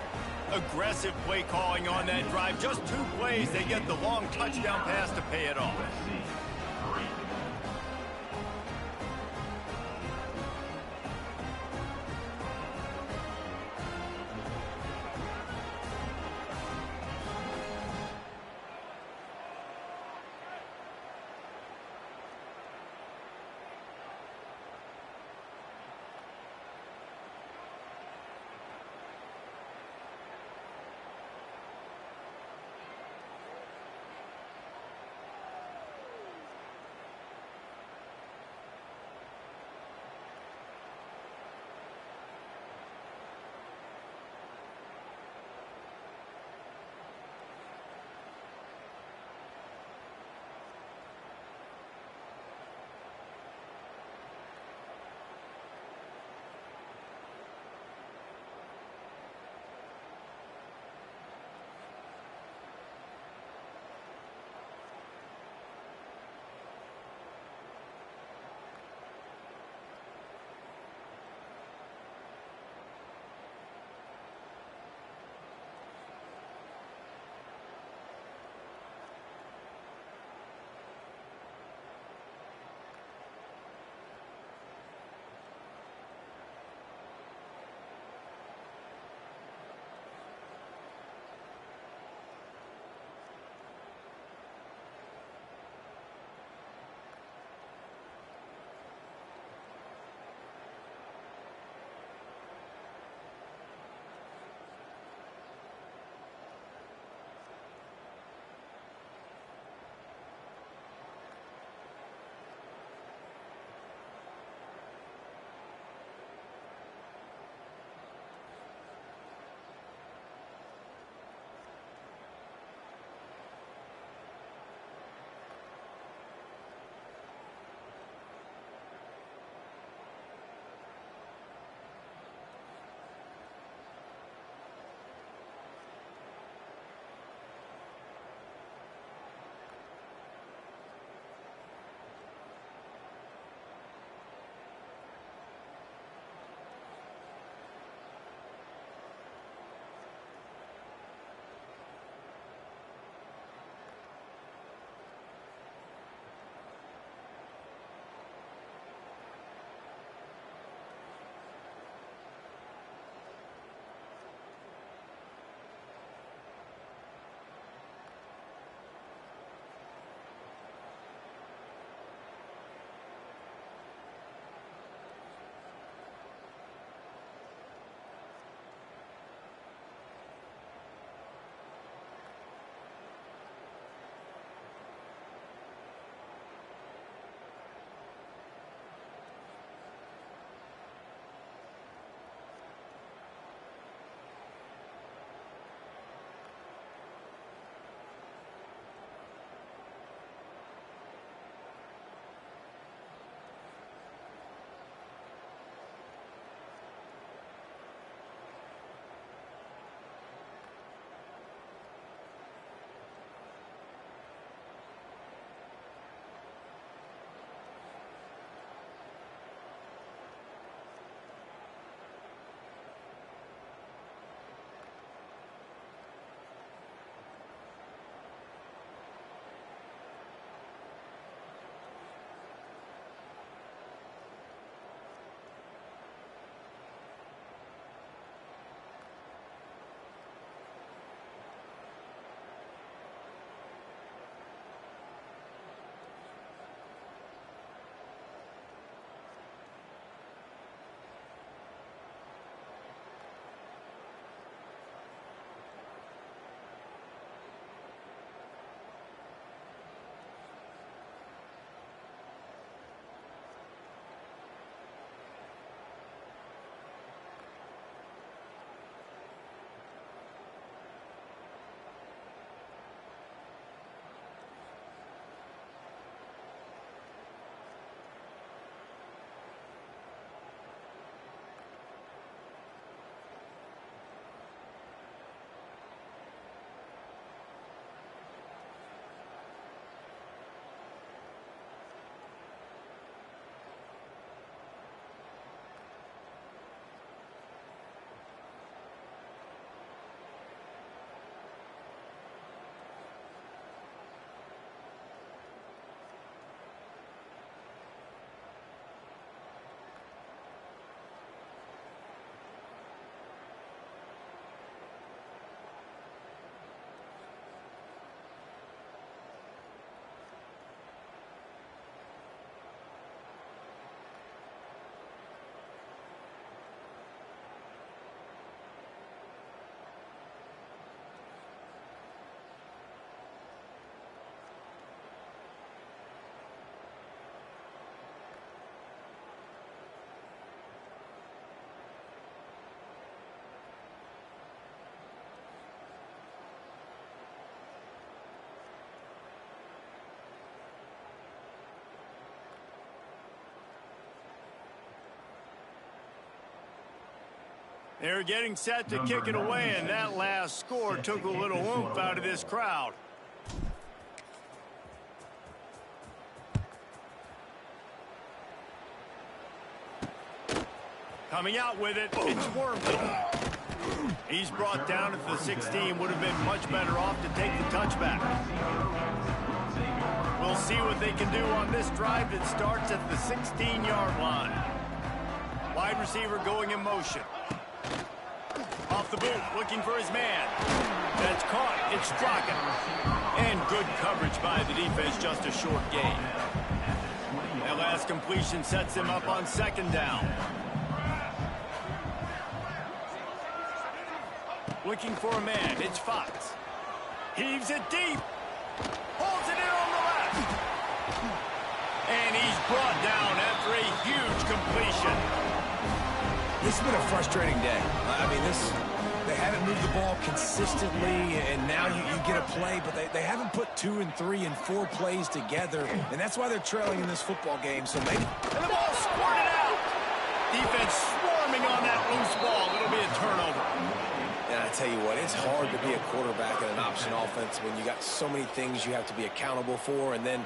[SPEAKER 7] Aggressive play calling on that drive. Just 2 plays, they get the long touchdown pass to pay it off.
[SPEAKER 3] They're getting set to kick it away, and that last score took a little oomph out of this crowd. Coming out with it, it's Wormley. He's brought down at the 16. Would have been much better off to take the touchback. We'll see what they can do on this drive that starts at the 16-yard line. Wide receiver going in motion. Off the boot, looking for his man. That's caught. It's Straka. And good coverage by the defense, just a short gain. That last completion sets him up on second down. Looking for a man. It's Fox. Heaves it deep. Holds it in on the left. And he's brought down after a huge completion.
[SPEAKER 4] This has been a frustrating day. I mean, they haven't moved the ball consistently, and now you get a play, but they haven't put 2 and 3 and 4 plays together, and that's why they're trailing in this football game. So maybe...
[SPEAKER 3] And the ball squirted out. Defense swarming on that loose ball. It'll be a turnover.
[SPEAKER 4] And I tell you what, it's hard to be a quarterback in an option offense when you got so many things you have to be accountable for, and then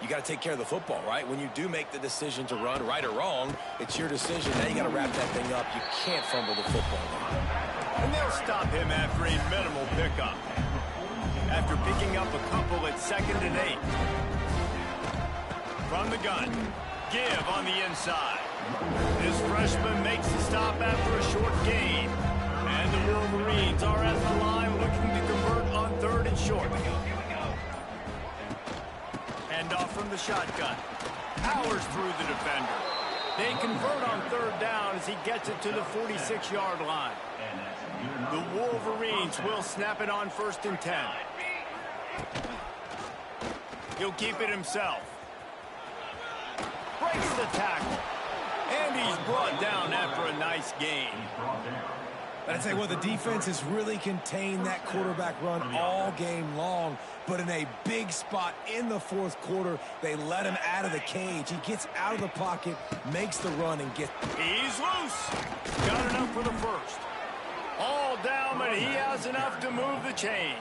[SPEAKER 4] you got to take care of the football, right? When you do make the decision to run, right or wrong, it's your decision. Now you got to wrap that thing up. You can't fumble the football.
[SPEAKER 3] And they'll stop him after a minimal pickup. After picking up a couple at 2nd and 8. From the gun, give on the inside. This freshman makes the stop after a short gain. And the Wolverines are at the line looking to convert on 3rd and short. Hand off from the shotgun. Powers through the defender. They convert on 3rd down as he gets it to the 46-yard line. The Wolverines will snap it on 1st and 10. He'll keep it himself. Breaks the tackle. And he's brought down after a nice gain.
[SPEAKER 4] But I tell you what, the defense has really contained that quarterback run all game long. But in a big spot in the 4th quarter, they let him out of the cage. He gets out of the pocket, makes the run, and gets...
[SPEAKER 3] He's loose. Got enough for the first. All down, but he has enough to move the chains.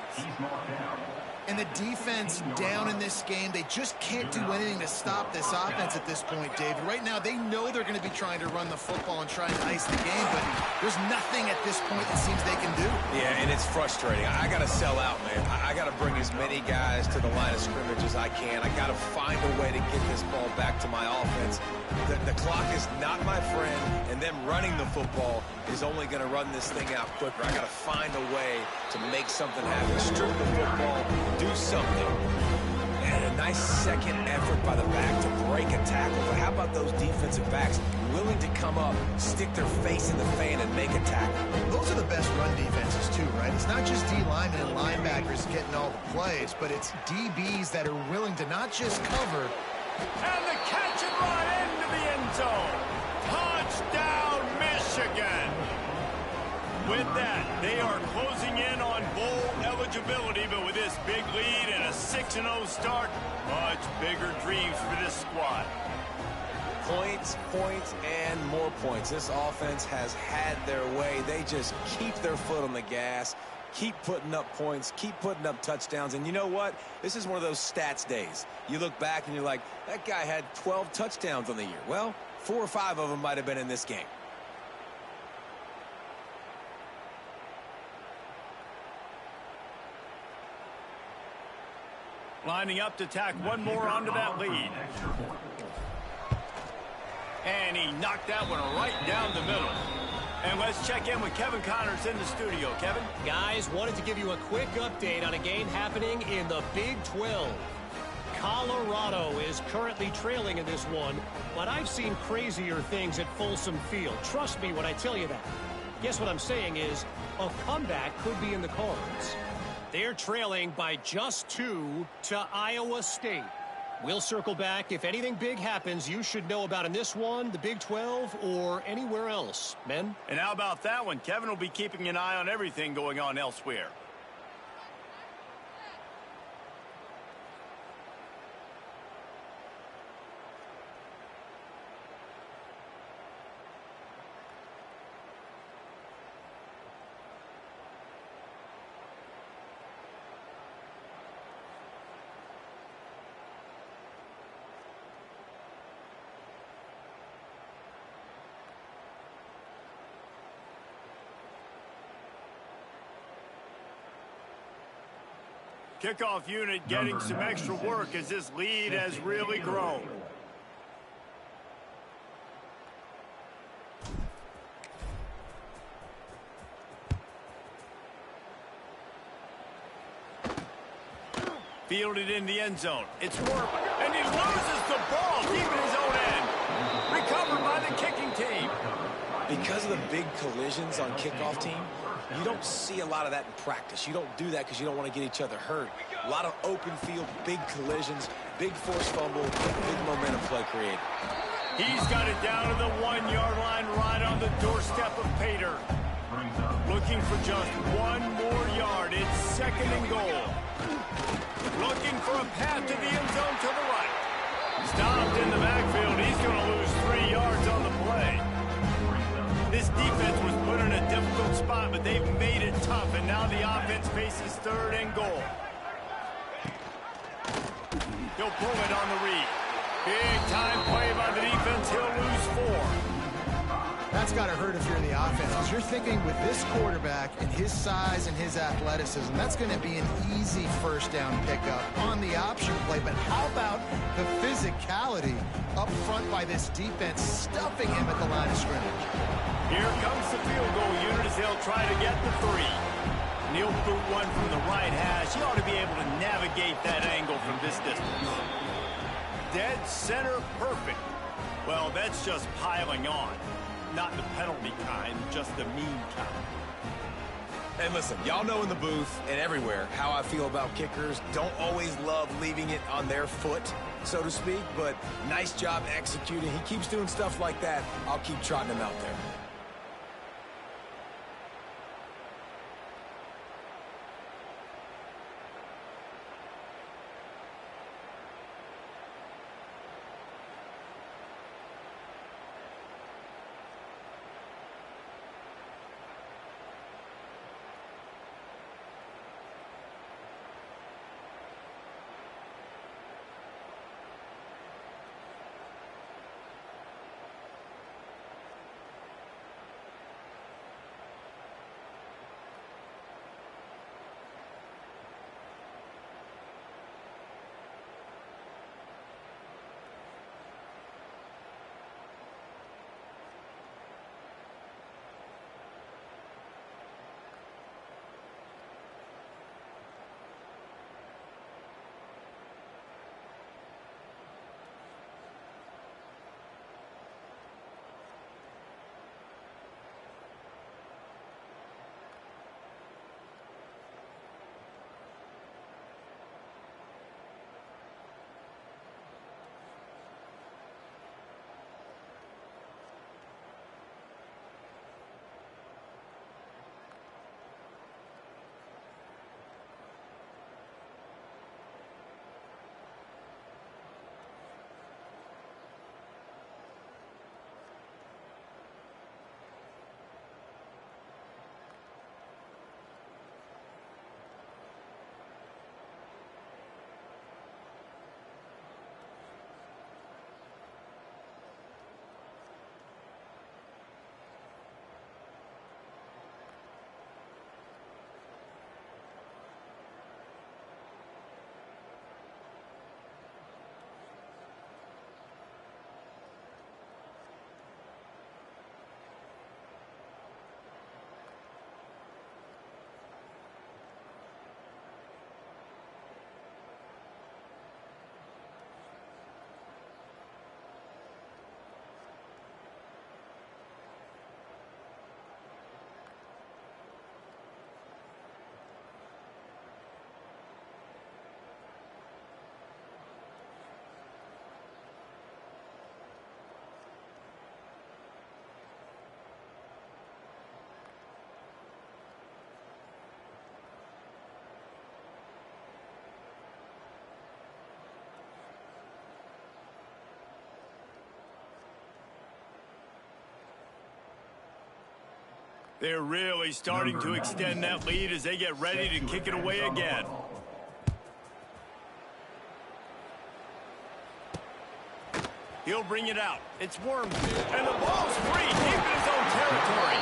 [SPEAKER 5] And the defense down in this game, they just can't do anything to stop this offense at this point, David. Right now, they know they're going to be trying to run the football and try and ice the game, but there's nothing at this point it seems they can do.
[SPEAKER 4] Yeah, and it's frustrating. I got to sell out, man. I got to bring as many guys to the line of scrimmage as I can. I got to find a way to get this ball back to my offense. The clock is not my friend, and them running the football is only going to run this thing out quicker. I got to find a way to make something happen. Strip the football, do something. And a nice second effort by the back to break a tackle. But how about those defensive backs willing to come up, stick their face in the fan, and make a tackle?
[SPEAKER 5] Those are the best run defenses, too, right? It's not just D linemen and linebackers getting all the plays, but it's DBs that are willing to not just cover.
[SPEAKER 3] And the catch and run into the end zone. Touchdown, Michigan. With that, they are closing in on bowl eligibility, but with this big lead and a 6-0 start, much bigger dreams for this squad.
[SPEAKER 4] Points, points, and more points. This offense has had their way. They just keep their foot on the gas, keep putting up points, keep putting up touchdowns. And you know what? This is one of those stats days. You look back and you're like, that guy had 12 touchdowns on the year. Well, 4 or 5 of them might have been in this game.
[SPEAKER 3] Lining up to tack one more onto that lead. And he knocked that one right down the middle. And let's check in with Kevin Connors in the studio. Kevin?
[SPEAKER 6] Guys, wanted to give you a quick update on a game happening in the Big 12. Colorado is currently trailing in this one, but I've seen crazier things at Folsom Field. Trust me when I tell you that. Guess what I'm saying is a comeback could be in the cards. They're trailing by just 2 to Iowa State. We'll circle back. If anything big happens, you should know about in this one, the Big 12, or anywhere else. Men?
[SPEAKER 3] And how about that one? Kevin will be keeping an eye on everything going on elsewhere. Kickoff unit getting some extra work as this lead has really grown. Fielded in the end zone. It's work, and he loses the ball deep in his own end. Recovered by the kicking team.
[SPEAKER 4] Because of the big collisions on kickoff team, you don't see a lot of that in practice. You don't do that because you don't want to get each other hurt. A lot of open field, big collisions, big forced fumble, big momentum play created.
[SPEAKER 3] He's got it down to the 1-yard line right on the doorstep of Pater. Looking for just one more yard. It's second and goal. Looking for a path to the end zone to the right. Stopped in the backfield. He's going to lose 3 yards on the play. This defense was put in a difficult spot, but they've made it tough, and now the offense faces third and goal. He'll pull it on the read. Big time play by the defense. He'll lose 4.
[SPEAKER 5] That's got to hurt if you're the offense, because you're thinking with this quarterback and his size and his athleticism, that's going to be an easy first down pickup on the option play. But how about the physicality up front by this defense, stuffing him at the line of scrimmage?
[SPEAKER 3] Here comes the field goal unit as they'll try to get the 3. And he'll boot one from the right hash. He ought to be able to navigate that angle from this distance. Dead center perfect. Well, that's just piling on. Not the penalty kind, just the mean kind.
[SPEAKER 4] And listen, y'all know in the booth and everywhere how I feel about kickers. Don't always love leaving it on their foot, so to speak, but nice job executing. He keeps doing stuff like that. I'll keep trotting him out there.
[SPEAKER 3] They're really starting to extend that lead as they get ready to kick it away again. He'll bring it out. It's Worm. And the ball's free, deep in his own territory.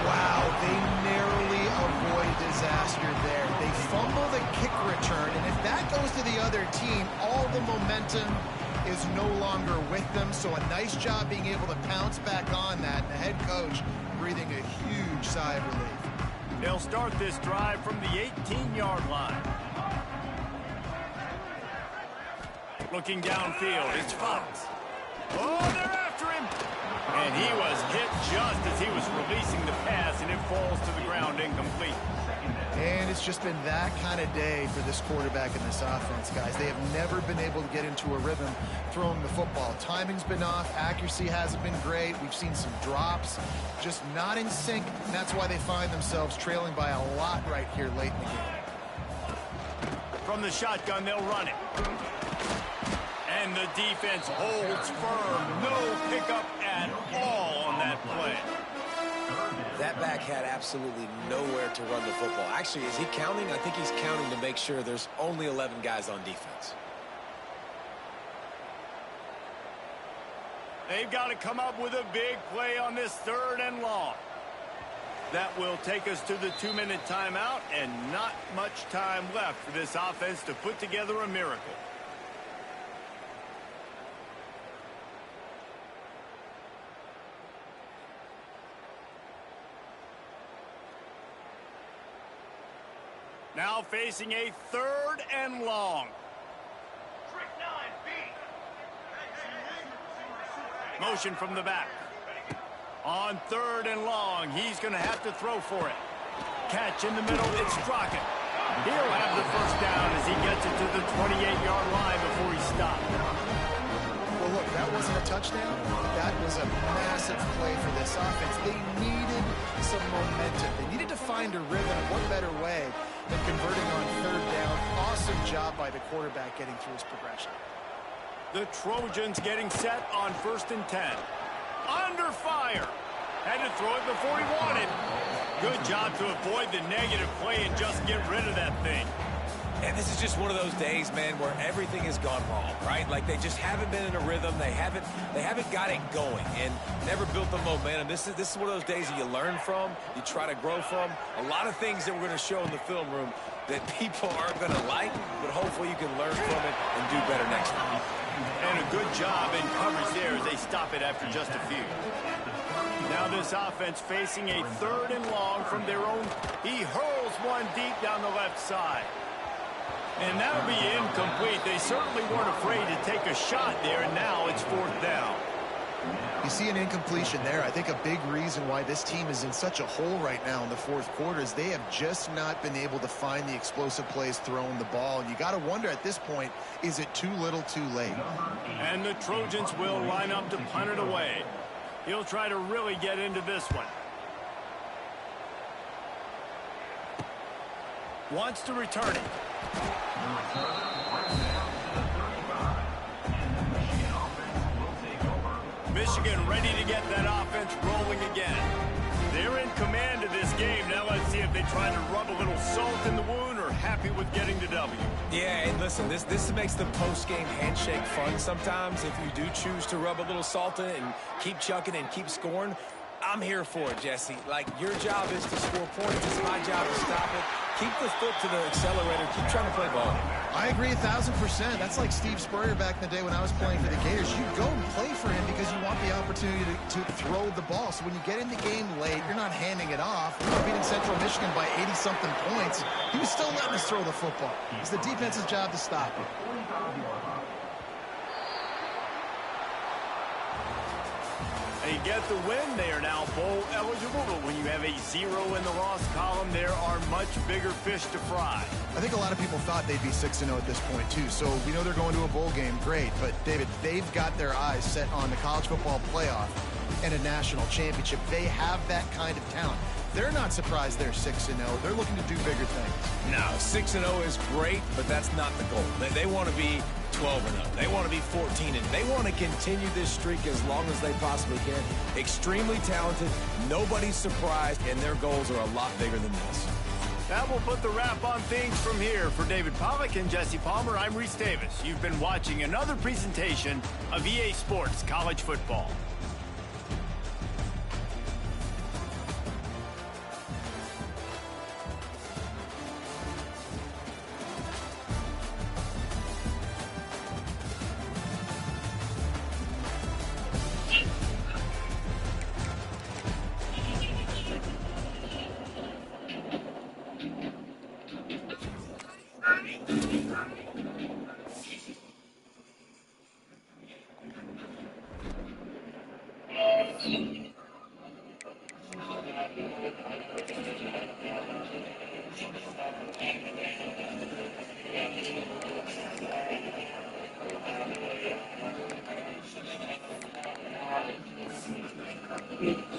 [SPEAKER 5] Wow, they narrowly avoid disaster there. They fumble the kick momentum is no longer with them, so a nice job being able to pounce back on that. The head coach breathing a huge sigh of relief.
[SPEAKER 3] They'll start this drive from the 18-yard line. Looking downfield, it's Fox. Oh, they're after him! And he was hit just as he was releasing the pass, and it falls to the ground incomplete.
[SPEAKER 5] And it's just been that kind of day for this quarterback and this offense, guys. They have never been able to get into a rhythm throwing the football. Timing's been off. Accuracy hasn't been great. We've seen some drops. Just not in sync, and that's why they find themselves trailing by a lot right here late in the game.
[SPEAKER 3] From the shotgun, they'll run it. And the defense holds firm. No pickup at all on that play.
[SPEAKER 4] That back had absolutely nowhere to run the football. Actually, is he counting? I think he's counting to make sure there's only 11 guys on defense.
[SPEAKER 3] They've got to come up with a big play on this 3rd and long. That will take us to the 2-minute timeout, and not much time left for this offense to put together a miracle. Now facing a 3rd and long. Motion from the back. On 3rd and long, he's going to have to throw for it. Catch in the middle, it's Strocken. He'll have the first down as he gets it to the 28-yard line before he stopped.
[SPEAKER 5] Well, look, that wasn't a touchdown. That was a massive play for this offense. They needed some momentum. They needed to find a rhythm. What better way than converting on 3rd down? Awesome job by the quarterback getting through his progression.
[SPEAKER 3] The Trojans getting set on 1st and 10. Under fire. Had to throw it before he wanted. Good job to avoid the negative play and just get rid of that thing.
[SPEAKER 4] And this is just one of those days, man, where everything has gone wrong, right? Like they just haven't been in a rhythm. They haven't got it going and never built the momentum. This is one of those days that you learn from, you try to grow from. A lot of things that we're going to show in the film room that people aren't going to like, but hopefully you can learn from it and do better next time.
[SPEAKER 3] And a good job in coverage there as they stop it after just a few. Now this offense facing a 3rd and long from their own. He hurls one deep down the left side. And that'll be incomplete. They certainly weren't afraid to take a shot there, and now it's 4th down.
[SPEAKER 5] You see an incompletion there. I think a big reason why this team is in such a hole right now in the 4th quarter is they have just not been able to find the explosive plays throwing the ball. And you got to wonder at this point, is it too little too late?
[SPEAKER 3] And the Trojans will line up to punt it away. He'll try to really get into this one. Wants to return it. Michigan ready to get that offense rolling again. They're in command of this game. Now let's see if they try to rub a little salt in the wound or happy with getting the W.
[SPEAKER 4] Yeah, and listen, this makes the post-game handshake fun sometimes. If you do choose to rub a little salt in it and keep chucking and keep scoring, I'm here for it, Jesse. Like, your job is to score points. It's my job to stop it. Keep the foot to the accelerator. Keep trying to play ball.
[SPEAKER 5] I agree 1,000%. That's like Steve Spurrier back in the day when I was playing for the Gators. You go and play for him because you want the opportunity to throw the ball. So when you get in the game late, you're not handing it off. We were beating Central Michigan by 80-something points. He was still letting us throw the football. It's the defense's job to stop it.
[SPEAKER 3] They get the win. They are now bowl eligible, but when you have a 0 in the loss column, there are much bigger fish to fry.
[SPEAKER 5] I think a lot of people thought they'd be 6-0 at this point, too. So we know they're going to a bowl game. Great. But, David, they've got their eyes set on the college football playoff and a national championship. They have that kind of talent. They're not surprised they're 6-0. They're looking to do bigger things.
[SPEAKER 4] No, 6-0 is great, but that's not the goal. They want to be 12-0. They want to be 14-0. They want to continue this streak as long as they possibly can. Extremely talented. Nobody's surprised, and their goals are a lot bigger than this.
[SPEAKER 3] That will put the wrap on things from here. For David Pollack and Jesse Palmer, I'm Reese Davis. You've been watching another presentation of EA Sports College Football.
[SPEAKER 1] David.